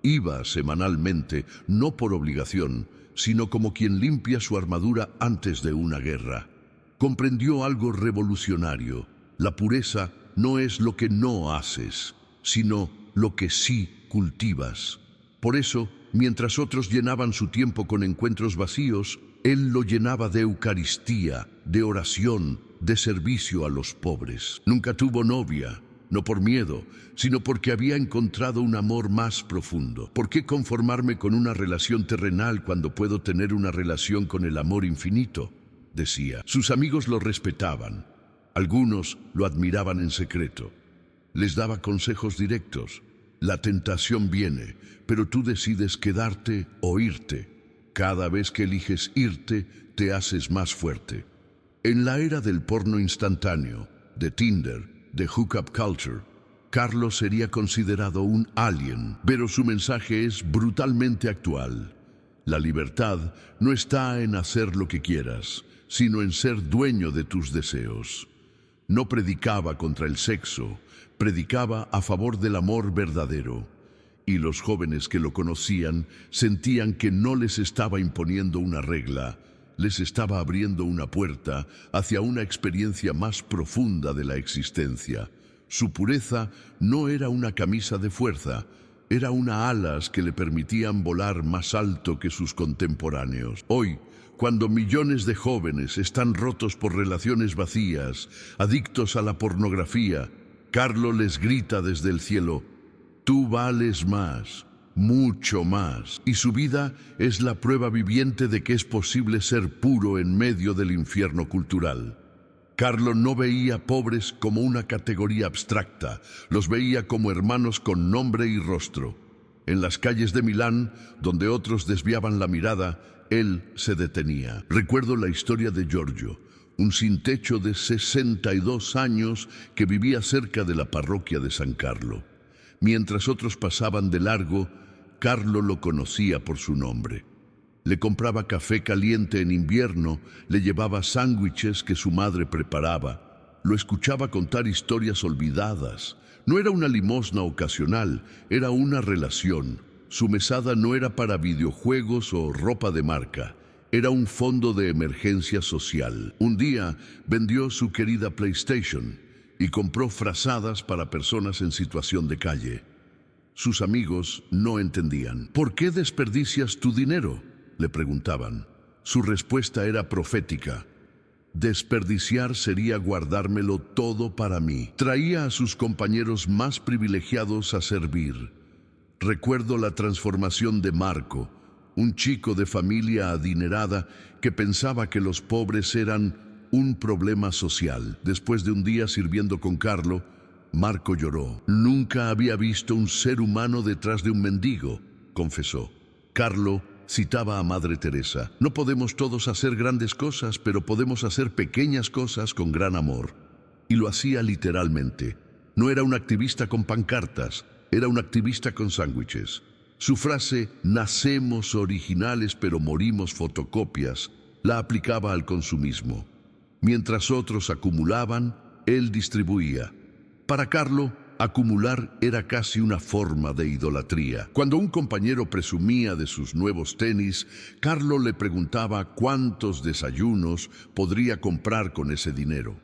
Iba semanalmente, no por obligación, sino como quien limpia su armadura antes de una guerra. Comprendió algo revolucionario. La pureza no es lo que no haces, sino lo que sí cultivas. Por eso, mientras otros llenaban su tiempo con encuentros vacíos, él lo llenaba de Eucaristía, de oración, de servicio a los pobres. Nunca tuvo novia, no por miedo, sino porque había encontrado un amor más profundo. ¿Por qué conformarme con una relación terrenal cuando puedo tener una relación con el amor infinito?, decía. Sus amigos lo respetaban. Algunos lo admiraban en secreto. Les daba consejos directos. La tentación viene, pero tú decides quedarte o irte. Cada vez que eliges irte, te haces más fuerte. En la era del porno instantáneo, de Tinder, de hookup culture, Carlos sería considerado un alien, pero su mensaje es brutalmente actual. La libertad no está en hacer lo que quieras, sino en ser dueño de tus deseos. No predicaba contra el sexo, predicaba a favor del amor verdadero. Y los jóvenes que lo conocían sentían que no les estaba imponiendo una regla, les estaba abriendo una puerta hacia una experiencia más profunda de la existencia. Su pureza no era una camisa de fuerza, era una alas que le permitían volar más alto que sus contemporáneos. Hoy, cuando millones de jóvenes están rotos por relaciones vacías, adictos a la pornografía, Carlos les grita desde el cielo: tú vales más, mucho más. Y su vida es la prueba viviente de que es posible ser puro en medio del infierno cultural. Carlos no veía pobres como una categoría abstracta, los veía como hermanos con nombre y rostro. En las calles de Milán, donde otros desviaban la mirada, él se detenía. Recuerdo la historia de Giorgio, un sin techo de 62 años que vivía cerca de la parroquia de San Carlo. Mientras otros pasaban de largo, Carlo lo conocía por su nombre. Le compraba café caliente en invierno, le llevaba sándwiches que su madre preparaba. Lo escuchaba contar historias olvidadas. No era una limosna ocasional, era una relación. Su mesada no era para videojuegos o ropa de marca. Era un fondo de emergencia social. Un día vendió su querida PlayStation y compró frazadas para personas en situación de calle. Sus amigos no entendían. ¿Por qué desperdicias tu dinero?, le preguntaban. Su respuesta era profética. Desperdiciar sería guardármelo todo para mí. Traía a sus compañeros más privilegiados a servir. Recuerdo la transformación de Marco, un chico de familia adinerada que pensaba que los pobres eran un problema social. Después de un día sirviendo con Carlo, Marco lloró. Nunca había visto un ser humano detrás de un mendigo, confesó. Carlo citaba a Madre Teresa: no podemos todos hacer grandes cosas, pero podemos hacer pequeñas cosas con gran amor. Y lo hacía literalmente. No era un activista con pancartas, era un activista con sándwiches. Su frase, nacemos originales pero morimos fotocopias, la aplicaba al consumismo. Mientras otros acumulaban, él distribuía. Para Carlo, acumular era casi una forma de idolatría. Cuando un compañero presumía de sus nuevos tenis, Carlo le preguntaba cuántos desayunos podría comprar con ese dinero.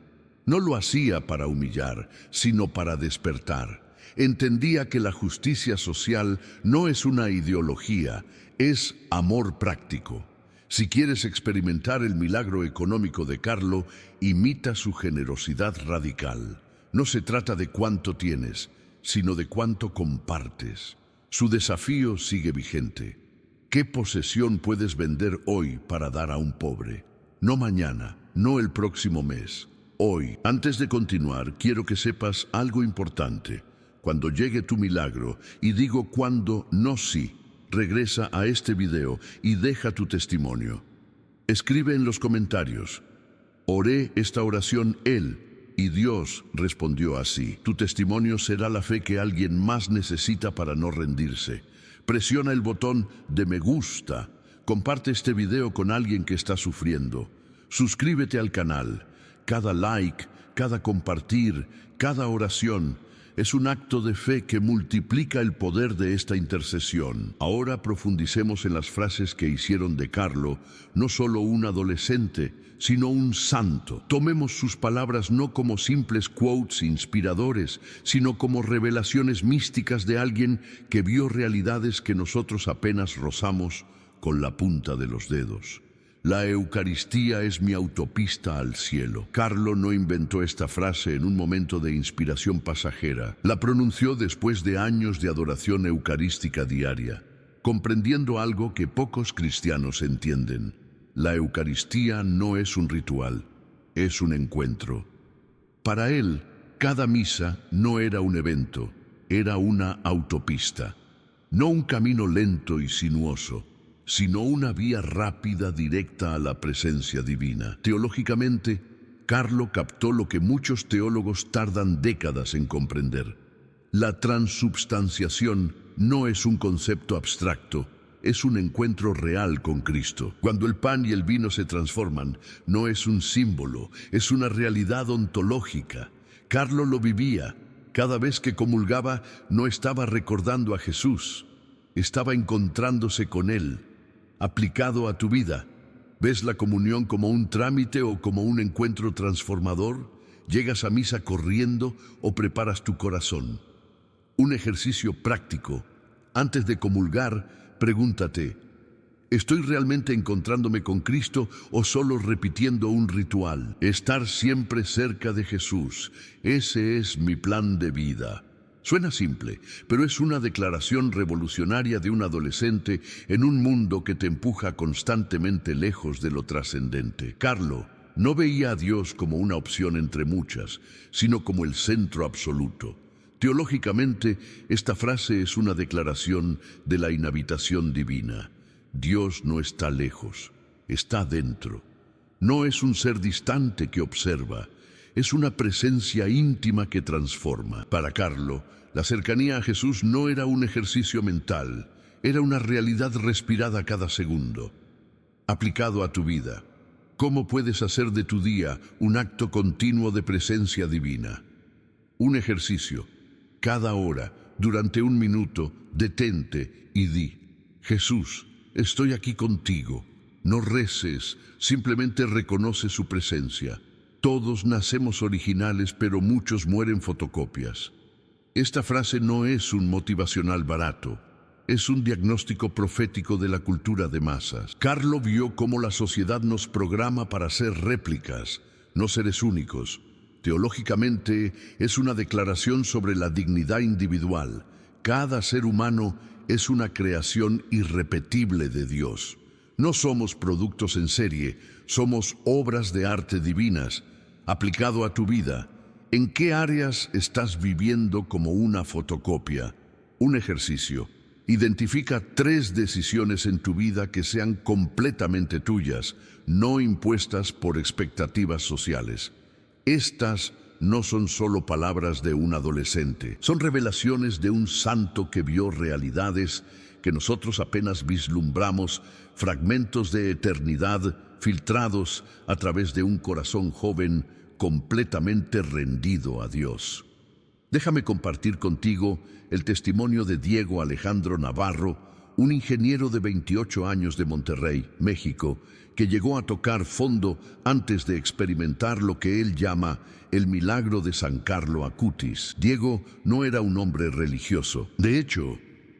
No lo hacía para humillar, sino para despertar. Entendía que la justicia social no es una ideología, es amor práctico. Si quieres experimentar el milagro económico de Carlo, imita su generosidad radical. No se trata de cuánto tienes, sino de cuánto compartes. Su desafío sigue vigente. ¿Qué posesión puedes vender hoy para dar a un pobre? No mañana, no el próximo mes, hoy. Antes de continuar, quiero que sepas algo importante. Cuando llegue tu milagro, y digo cuando, no si, regresa a este video y deja tu testimonio. Escribe en los comentarios: oré esta oración él, y Dios respondió así. Tu testimonio será la fe que alguien más necesita para no rendirse. Presiona el botón de me gusta. Comparte este video con alguien que está sufriendo. Suscríbete al canal. Cada like, cada compartir, cada oración es un acto de fe que multiplica el poder de esta intercesión. Ahora profundicemos en las frases que hicieron de Carlo no solo un adolescente, sino un santo. Tomemos sus palabras no como simples quotes inspiradores, sino como revelaciones místicas de alguien que vio realidades que nosotros apenas rozamos con la punta de los dedos. La Eucaristía es mi autopista al cielo. Carlo no inventó esta frase en un momento de inspiración pasajera. La pronunció después de años de adoración eucarística diaria, comprendiendo algo que pocos cristianos entienden. La Eucaristía no es un ritual, es un encuentro. Para él, cada misa no era un evento, era una autopista. No un camino lento y sinuoso, sino una vía rápida directa a la presencia divina. Teológicamente, Carlo captó lo que muchos teólogos tardan décadas en comprender. La transubstanciación no es un concepto abstracto, es un encuentro real con Cristo. Cuando el pan y el vino se transforman, no es un símbolo, es una realidad ontológica. Carlo lo vivía. Cada vez que comulgaba, no estaba recordando a Jesús, estaba encontrándose con Él. Aplicado a tu vida, ¿ves la comunión como un trámite o como un encuentro transformador? ¿Llegas a misa corriendo o preparas tu corazón? Un ejercicio práctico. Antes de comulgar, pregúntate, ¿estoy realmente encontrándome con Cristo o solo repitiendo un ritual? Estar siempre cerca de Jesús, ese es mi plan de vida. Suena simple, pero es una declaración revolucionaria de un adolescente en un mundo que te empuja constantemente lejos de lo trascendente. Carlo no veía a Dios como una opción entre muchas, sino como el centro absoluto. Teológicamente, esta frase es una declaración de la inhabitación divina. Dios no está lejos, está dentro. No es un ser distante que observa, es una presencia íntima que transforma. Para Carlo, la cercanía a Jesús no era un ejercicio mental, era una realidad respirada cada segundo. Aplicado a tu vida, ¿cómo puedes hacer de tu día un acto continuo de presencia divina? Un ejercicio. Cada hora, durante un minuto, detente y di, Jesús, estoy aquí contigo. No reces, simplemente reconoce su presencia. Todos nacemos originales, pero muchos mueren fotocopias. Esta frase no es un motivacional barato, es un diagnóstico profético de la cultura de masas. Carlo vio cómo la sociedad nos programa para ser réplicas, no seres únicos. Teológicamente, es una declaración sobre la dignidad individual. Cada ser humano es una creación irrepetible de Dios. No somos productos en serie, somos obras de arte divinas. Aplicado a tu vida, ¿en qué áreas estás viviendo como una fotocopia? Un ejercicio. Identifica 3 decisiones en tu vida que sean completamente tuyas, no impuestas por expectativas sociales. Estas no son solo palabras de un adolescente, son revelaciones de un santo que vio realidades que nosotros apenas vislumbramos, fragmentos de eternidad filtrados a través de un corazón joven completamente rendido a Dios. Déjame compartir contigo el testimonio de Diego Alejandro Navarro, un ingeniero de 28 años de Monterrey, México, que llegó a tocar fondo antes de experimentar lo que él llama el milagro de San Carlo Acutis. Diego no era un hombre religioso. De hecho,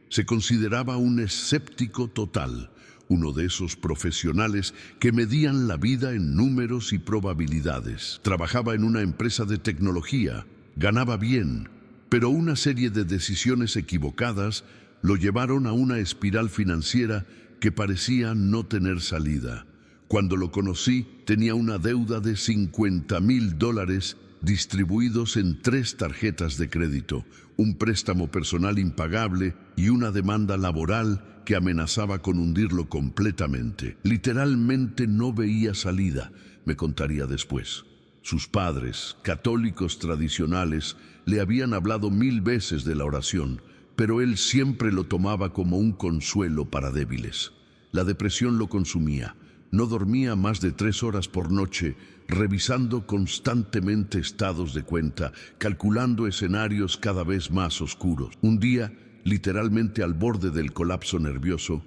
se consideraba un escéptico total, uno de esos profesionales que medían la vida en números y probabilidades. Trabajaba en una empresa de tecnología, ganaba bien, pero una serie de decisiones equivocadas lo llevaron a una espiral financiera que parecía no tener salida. Cuando lo conocí, tenía una deuda de $50,000 distribuidos en 3 tarjetas de crédito, un préstamo personal impagable y una demanda laboral que amenazaba con hundirlo completamente. Literalmente no veía salida, me contaría después. Sus padres, católicos tradicionales, le habían hablado 1000 veces de la oración, pero él siempre lo tomaba como un consuelo para débiles. La depresión lo consumía. No dormía más de 3 horas por noche, revisando constantemente estados de cuenta, calculando escenarios cada vez más oscuros. Un día, literalmente al borde del colapso nervioso,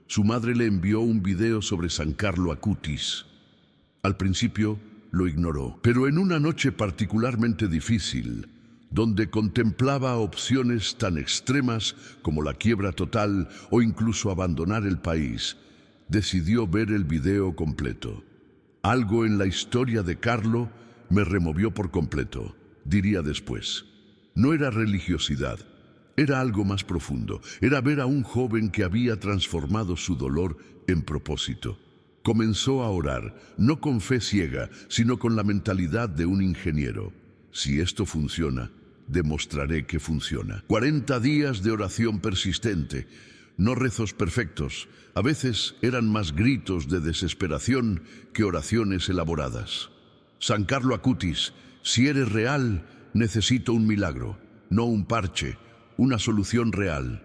su madre le envió un video sobre San Carlo Acutis. Al principio lo ignoró, pero en una noche particularmente difícil, donde contemplaba opciones tan extremas como la quiebra total o incluso abandonar el país, decidió ver el video completo. Algo en la historia de Carlo me removió por completo, diría después. No era religiosidad, era algo más profundo. Era ver a un joven que había transformado su dolor en propósito. Comenzó a orar, no con fe ciega, sino con la mentalidad de un ingeniero. Si esto funciona, demostraré que funciona. 40 días de oración persistente, no rezos perfectos. A veces eran más gritos de desesperación que oraciones elaboradas. San Carlo Acutis, si eres real, necesito un milagro, no un parche, una solución real.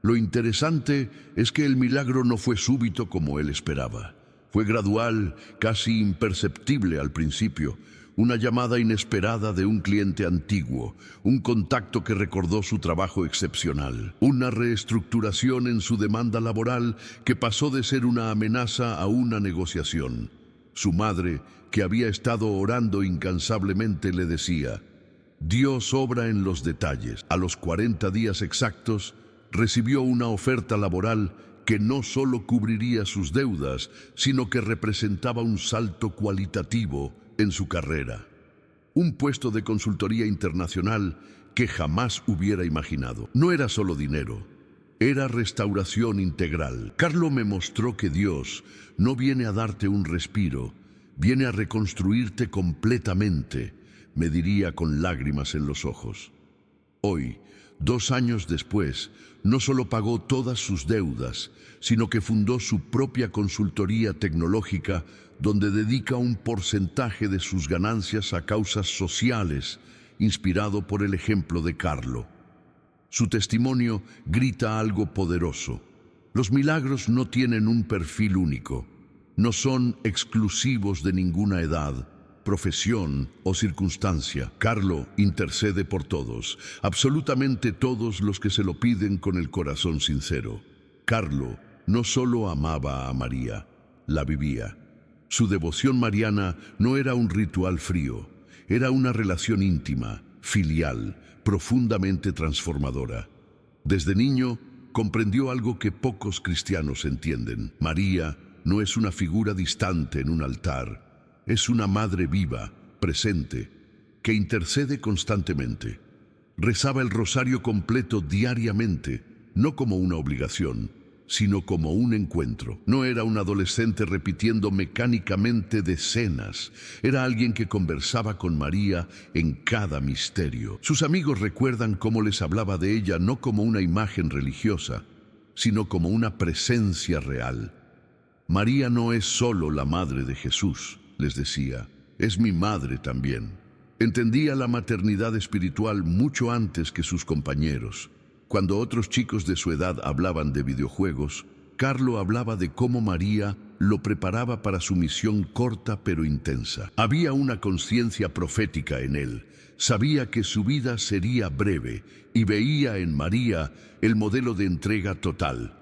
Lo interesante es que el milagro no fue súbito como él esperaba. Fue gradual, casi imperceptible al principio. Una llamada inesperada de un cliente antiguo, un contacto que recordó su trabajo excepcional, una reestructuración en su demanda laboral que pasó de ser una amenaza a una negociación. Su madre, que había estado orando incansablemente, le decía: Dios obra en los detalles. A los 40 días exactos, recibió una oferta laboral que no solo cubriría sus deudas, sino que representaba un salto cualitativo en su carrera. Un puesto de consultoría internacional que jamás hubiera imaginado. No era solo dinero, era restauración integral. Carlo me mostró que Dios no viene a darte un respiro, viene a reconstruirte completamente, me diría con lágrimas en los ojos. Hoy, 2 años después, no solo pagó todas sus deudas, sino que fundó su propia consultoría tecnológica donde dedica un porcentaje de sus ganancias a causas sociales, inspirado por el ejemplo de Carlo. Su testimonio grita algo poderoso. Los milagros no tienen un perfil único, no son exclusivos de ninguna edad, profesión o circunstancia. Carlo intercede por todos, absolutamente todos los que se lo piden con el corazón sincero. Carlo no solo amaba a María, la vivía. Su devoción mariana no era un ritual frío, era una relación íntima, filial, profundamente transformadora. Desde niño comprendió algo que pocos cristianos entienden. María no es una figura distante en un altar, es una madre viva, presente, que intercede constantemente. Rezaba el rosario completo diariamente, no como una obligación, sino como un encuentro. No era un adolescente repitiendo mecánicamente decenas, era alguien que conversaba con María en cada misterio. Sus amigos recuerdan cómo les hablaba de ella no como una imagen religiosa, sino como una presencia real. María no es solo la madre de Jesús, les decía, es mi madre también. Entendía la maternidad espiritual mucho antes que sus compañeros. Cuando otros chicos de su edad hablaban de videojuegos, Carlo hablaba de cómo María lo preparaba para su misión corta pero intensa. Había una conciencia profética en él. Sabía que su vida sería breve y veía en María el modelo de entrega total.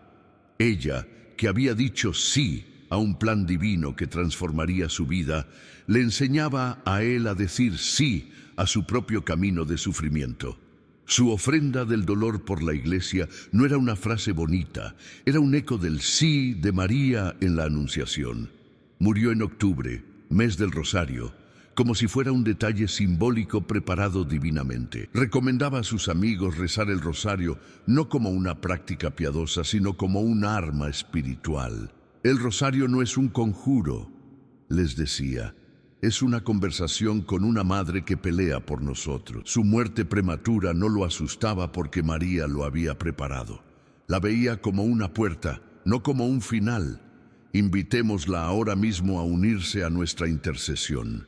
Ella, que había dicho sí a un plan divino que transformaría su vida, le enseñaba a él a decir sí a su propio camino de sufrimiento. Su ofrenda del dolor por la Iglesia no era una frase bonita, era un eco del sí de María en la Anunciación. Murió en octubre, mes del Rosario, como si fuera un detalle simbólico preparado divinamente. Recomendaba a sus amigos rezar el rosario no como una práctica piadosa, sino como un arma espiritual. El rosario no es un conjuro, les decía. Es una conversación con una madre que pelea por nosotros. Su muerte prematura no lo asustaba porque María lo había preparado. La veía como una puerta, no como un final. Invitémosla ahora mismo a unirse a nuestra intercesión.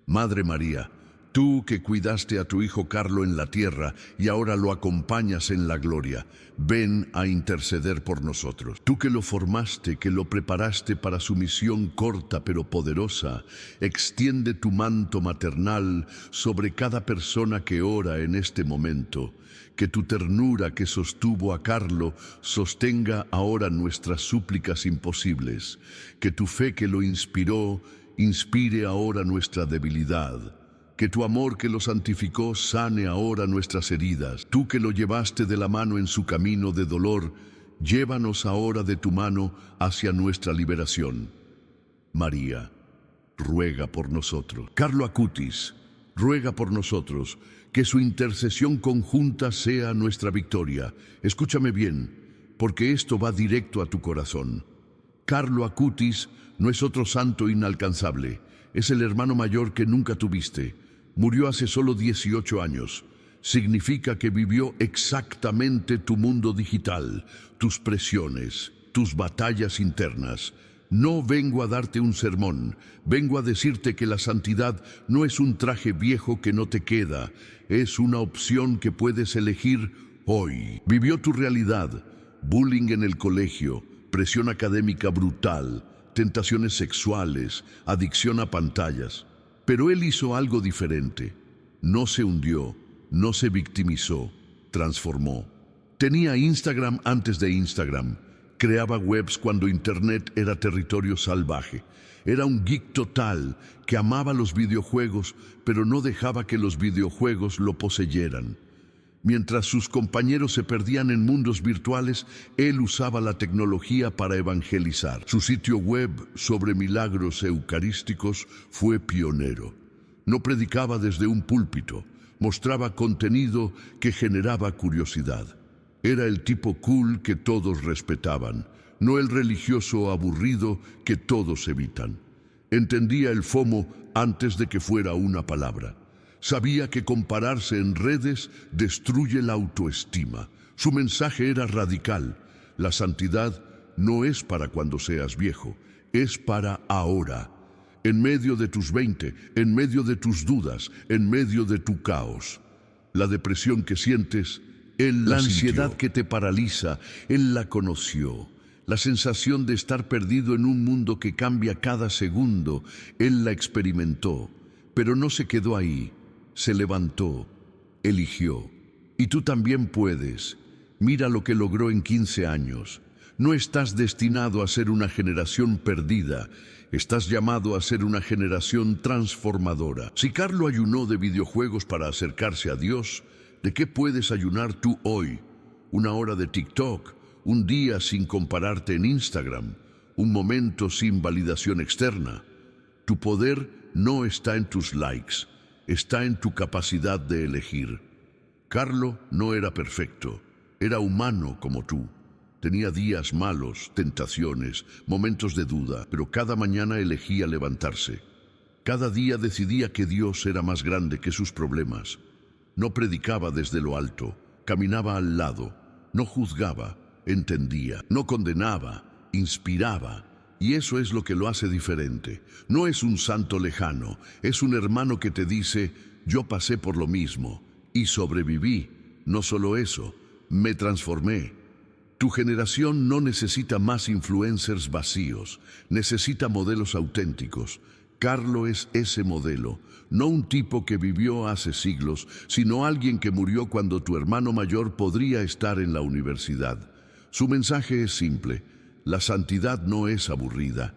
Madre María, tú que cuidaste a tu hijo Carlo en la tierra y ahora lo acompañas en la gloria, ven a interceder por nosotros. Tú que lo formaste, que lo preparaste para su misión corta pero poderosa, extiende tu manto maternal sobre cada persona que ora en este momento. Que tu ternura que sostuvo a Carlo sostenga ahora nuestras súplicas imposibles. Que tu fe que lo inspiró inspire ahora nuestra debilidad. Que tu amor que lo santificó sane ahora nuestras heridas. Tú que lo llevaste de la mano en su camino de dolor, llévanos ahora de tu mano hacia nuestra liberación. María, ruega por nosotros. Carlo Acutis, ruega por nosotros, que su intercesión conjunta sea nuestra victoria. Escúchame bien, porque esto va directo a tu corazón. Carlo Acutis no es otro santo inalcanzable, es el hermano mayor que nunca tuviste. Murió hace solo 18 años. Significa que vivió exactamente tu mundo digital, tus presiones, tus batallas internas. No vengo a darte un sermón, vengo a decirte que la santidad no es un traje viejo que no te queda, es una opción que puedes elegir hoy. Vivió tu realidad, bullying en el colegio, presión académica brutal, tentaciones sexuales, adicción a pantallas. Pero él hizo algo diferente. No se hundió, no se victimizó, transformó. Tenía Instagram antes de Instagram. Creaba webs cuando Internet era territorio salvaje. Era un geek total que amaba los videojuegos, pero no dejaba que los videojuegos lo poseyeran. Mientras sus compañeros se perdían en mundos virtuales, él usaba la tecnología para evangelizar. Su sitio web sobre milagros eucarísticos fue pionero. No predicaba desde un púlpito, mostraba contenido que generaba curiosidad. Era el tipo cool que todos respetaban, no el religioso aburrido que todos evitan. Entendía el FOMO antes de que fuera una palabra. Sabía que compararse en redes destruye la autoestima. Su mensaje era radical. La santidad no es para cuando seas viejo, es para ahora. En medio de tus 20, en medio de tus dudas, en medio de tu caos. La depresión que sientes, Él la ansiedad que te paraliza, Él la conoció. La sensación de estar perdido en un mundo que cambia cada segundo, Él la experimentó. Pero no se quedó ahí, se levantó, eligió. Y tú también puedes. Mira lo que logró en 15 años. No estás destinado a ser una generación perdida, estás llamado a ser una generación transformadora. Si Carlo ayunó de videojuegos para acercarse a Dios, ¿de qué puedes ayunar tú hoy? ¿Una hora de TikTok? ¿Un día sin compararte en Instagram? ¿Un momento sin validación externa? Tu poder no está en tus likes, está en tu capacidad de elegir. Carlo no era perfecto, era humano como tú. Tenía días malos, tentaciones, momentos de duda, pero cada mañana elegía levantarse. Cada día decidía que Dios era más grande que sus problemas. No predicaba desde lo alto, caminaba al lado, no juzgaba, entendía, no condenaba, inspiraba. Y eso es lo que lo hace diferente. No es un santo lejano, es un hermano que te dice, yo pasé por lo mismo y sobreviví. No solo eso, me transformé. Tu generación no necesita más influencers vacíos, necesita modelos auténticos. Carlo es ese modelo, no un tipo que vivió hace siglos, sino alguien que murió cuando tu hermano mayor podría estar en la universidad. Su mensaje es simple: la santidad no es aburrida,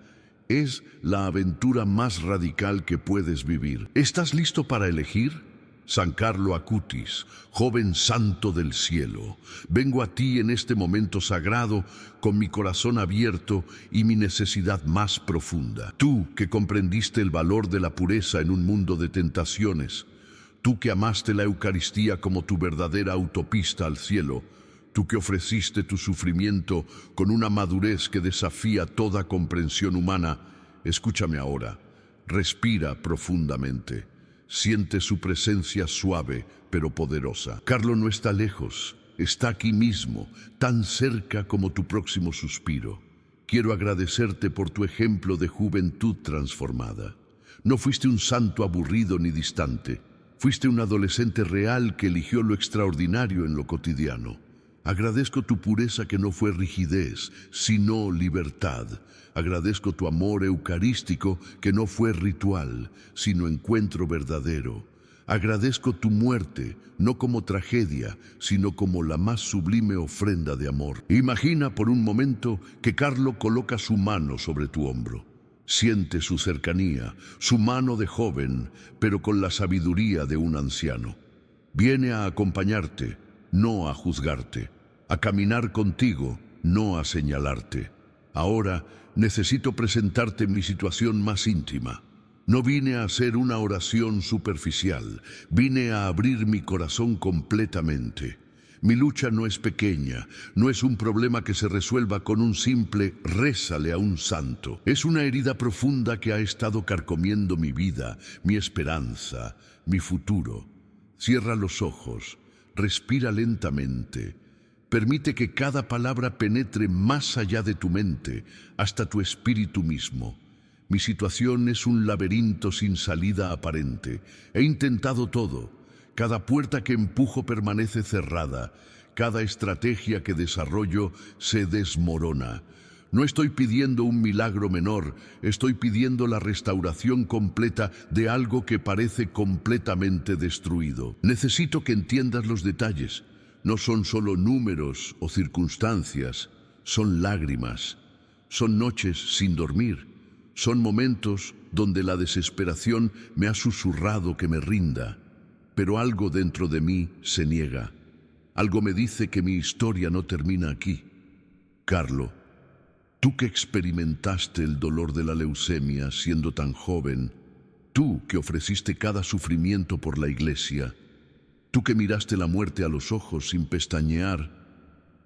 es la aventura más radical que puedes vivir. ¿Estás listo para elegir? San Carlo Acutis, joven santo del cielo, vengo a ti en este momento sagrado con mi corazón abierto y mi necesidad más profunda. Tú que comprendiste el valor de la pureza en un mundo de tentaciones, tú que amaste la Eucaristía como tu verdadera autopista al cielo, tú que ofreciste tu sufrimiento con una madurez que desafía toda comprensión humana, escúchame ahora, respira profundamente. Siente su presencia suave, pero poderosa. Carlo no está lejos, está aquí mismo, tan cerca como tu próximo suspiro. Quiero agradecerte por tu ejemplo de juventud transformada. No fuiste un santo aburrido ni distante. Fuiste un adolescente real que eligió lo extraordinario en lo cotidiano. Agradezco tu pureza que no fue rigidez, sino libertad. Agradezco tu amor eucarístico que no fue ritual, sino encuentro verdadero. Agradezco tu muerte, no como tragedia, sino como la más sublime ofrenda de amor. Imagina por un momento que Carlo coloca su mano sobre tu hombro. Siente su cercanía, su mano de joven, pero con la sabiduría de un anciano. Viene a acompañarte, no a juzgarte, a caminar contigo, no a señalarte. Ahora necesito presentarte mi situación más íntima. No vine a hacer una oración superficial, vine a abrir mi corazón completamente. Mi lucha no es pequeña, no es un problema que se resuelva con un simple rézale a un santo. Es una herida profunda que ha estado carcomiendo mi vida, mi esperanza, mi futuro. Cierra los ojos, respira lentamente. Permite que cada palabra penetre más allá de tu mente, hasta tu espíritu mismo. Mi situación es un laberinto sin salida aparente. He intentado todo. Cada puerta que empujo permanece cerrada. Cada estrategia que desarrollo se desmorona. No estoy pidiendo un milagro menor, estoy pidiendo la restauración completa de algo que parece completamente destruido. Necesito que entiendas los detalles. No son solo números o circunstancias, son lágrimas, son noches sin dormir, son momentos donde la desesperación me ha susurrado que me rinda, pero algo dentro de mí se niega. Algo me dice que mi historia no termina aquí. Carlo, tú que experimentaste el dolor de la leucemia siendo tan joven, tú que ofreciste cada sufrimiento por la iglesia, tú que miraste la muerte a los ojos sin pestañear,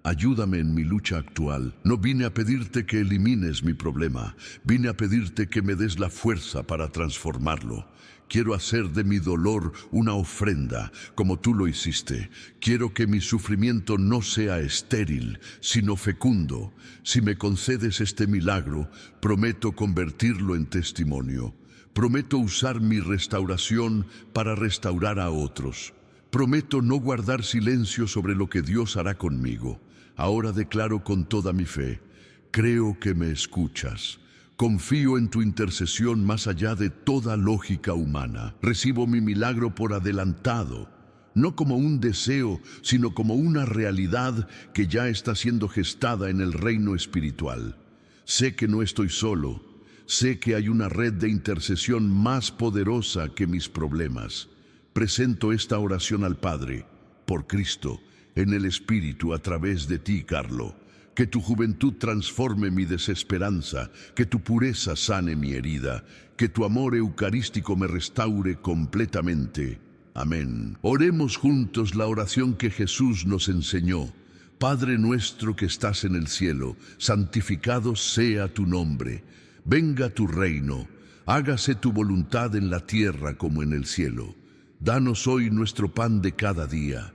ayúdame en mi lucha actual. No vine a pedirte que elimines mi problema, vine a pedirte que me des la fuerza para transformarlo. Quiero hacer de mi dolor una ofrenda, como tú lo hiciste. Quiero que mi sufrimiento no sea estéril, sino fecundo. Si me concedes este milagro, prometo convertirlo en testimonio. Prometo usar mi restauración para restaurar a otros. Prometo no guardar silencio sobre lo que Dios hará conmigo. Ahora declaro con toda mi fe, creo que me escuchas. Confío en tu intercesión más allá de toda lógica humana. Recibo mi milagro por adelantado, no como un deseo, sino como una realidad que ya está siendo gestada en el reino espiritual. Sé que no estoy solo, sé que hay una red de intercesión más poderosa que mis problemas. Presento esta oración al Padre, por Cristo, en el Espíritu a través de ti, Carlo. Que tu juventud transforme mi desesperanza, que tu pureza sane mi herida, que tu amor eucarístico me restaure completamente. Amén. Oremos juntos la oración que Jesús nos enseñó. Padre nuestro que estás en el cielo, santificado sea tu nombre. Venga tu reino, hágase tu voluntad en la tierra como en el cielo. Danos hoy nuestro pan de cada día.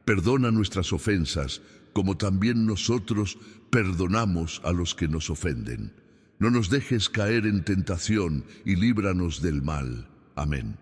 Perdona nuestras ofensas, como también nosotros perdonamos a los que nos ofenden. No nos dejes caer en tentación y líbranos del mal. Amén.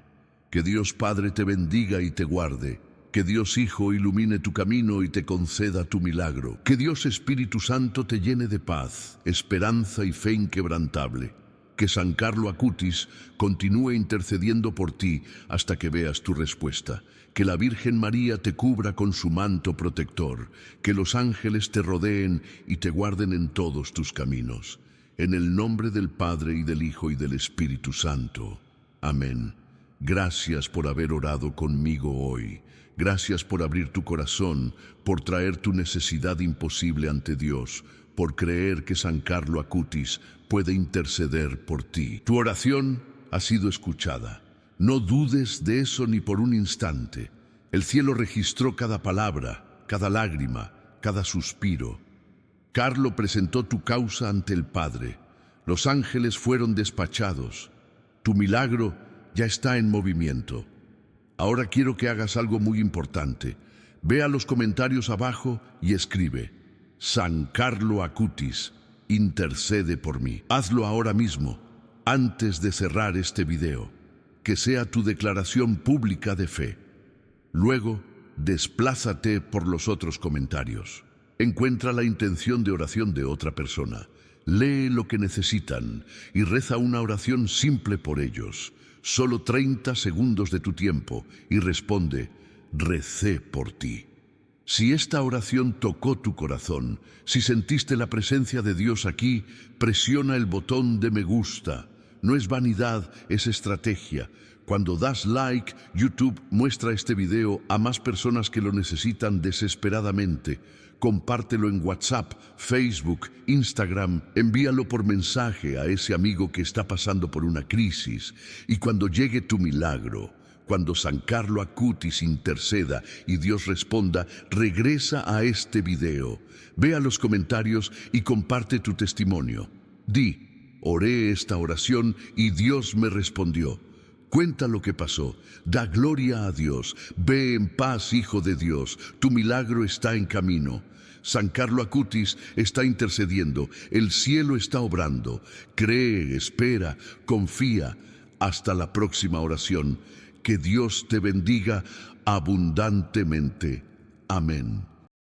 Que Dios Padre te bendiga y te guarde. Que Dios Hijo ilumine tu camino y te conceda tu milagro. Que Dios Espíritu Santo te llene de paz, esperanza y fe inquebrantable. Que San Carlo Acutis continúe intercediendo por ti hasta que veas tu respuesta. Que la Virgen María te cubra con su manto protector. Que los ángeles te rodeen y te guarden en todos tus caminos. En el nombre del Padre y del Hijo y del Espíritu Santo. Amén. Gracias por haber orado conmigo hoy. Gracias por abrir tu corazón, por traer tu necesidad imposible ante Dios, por creer que San Carlo Acutis puede interceder por ti. Tu oración ha sido escuchada. No dudes de eso ni por un instante. El cielo registró cada palabra, cada lágrima, cada suspiro. Carlo presentó tu causa ante el Padre. Los ángeles fueron despachados. Tu milagro ya está en movimiento. Ahora quiero que hagas algo muy importante. Ve a los comentarios abajo y escribe: San Carlo Acutis, intercede por mí. Hazlo ahora mismo, antes de cerrar este video. Que sea tu declaración pública de fe. Luego, desplázate por los otros comentarios. Encuentra la intención de oración de otra persona. Lee lo que necesitan y reza una oración simple por ellos. Solo 30 segundos de tu tiempo y responde: recé por ti. Si esta oración tocó tu corazón, si sentiste la presencia de Dios aquí, presiona el botón de me gusta. No es vanidad, es estrategia. Cuando das like, YouTube muestra este video a más personas que lo necesitan desesperadamente. Compártelo en WhatsApp, Facebook, Instagram. Envíalo por mensaje a ese amigo que está pasando por una crisis. Y cuando llegue tu milagro, Cuando San Carlo Acutis interceda y Dios responda, regresa a este video. Ve a los comentarios y comparte tu testimonio. Di, oré esta oración y Dios me respondió. Cuenta lo que pasó. Da gloria a Dios. Ve en paz, hijo de Dios. Tu milagro está en camino. San Carlo Acutis está intercediendo. El cielo está obrando. Cree, espera, confía. Hasta la próxima oración. Que Dios te bendiga abundantemente. Amén.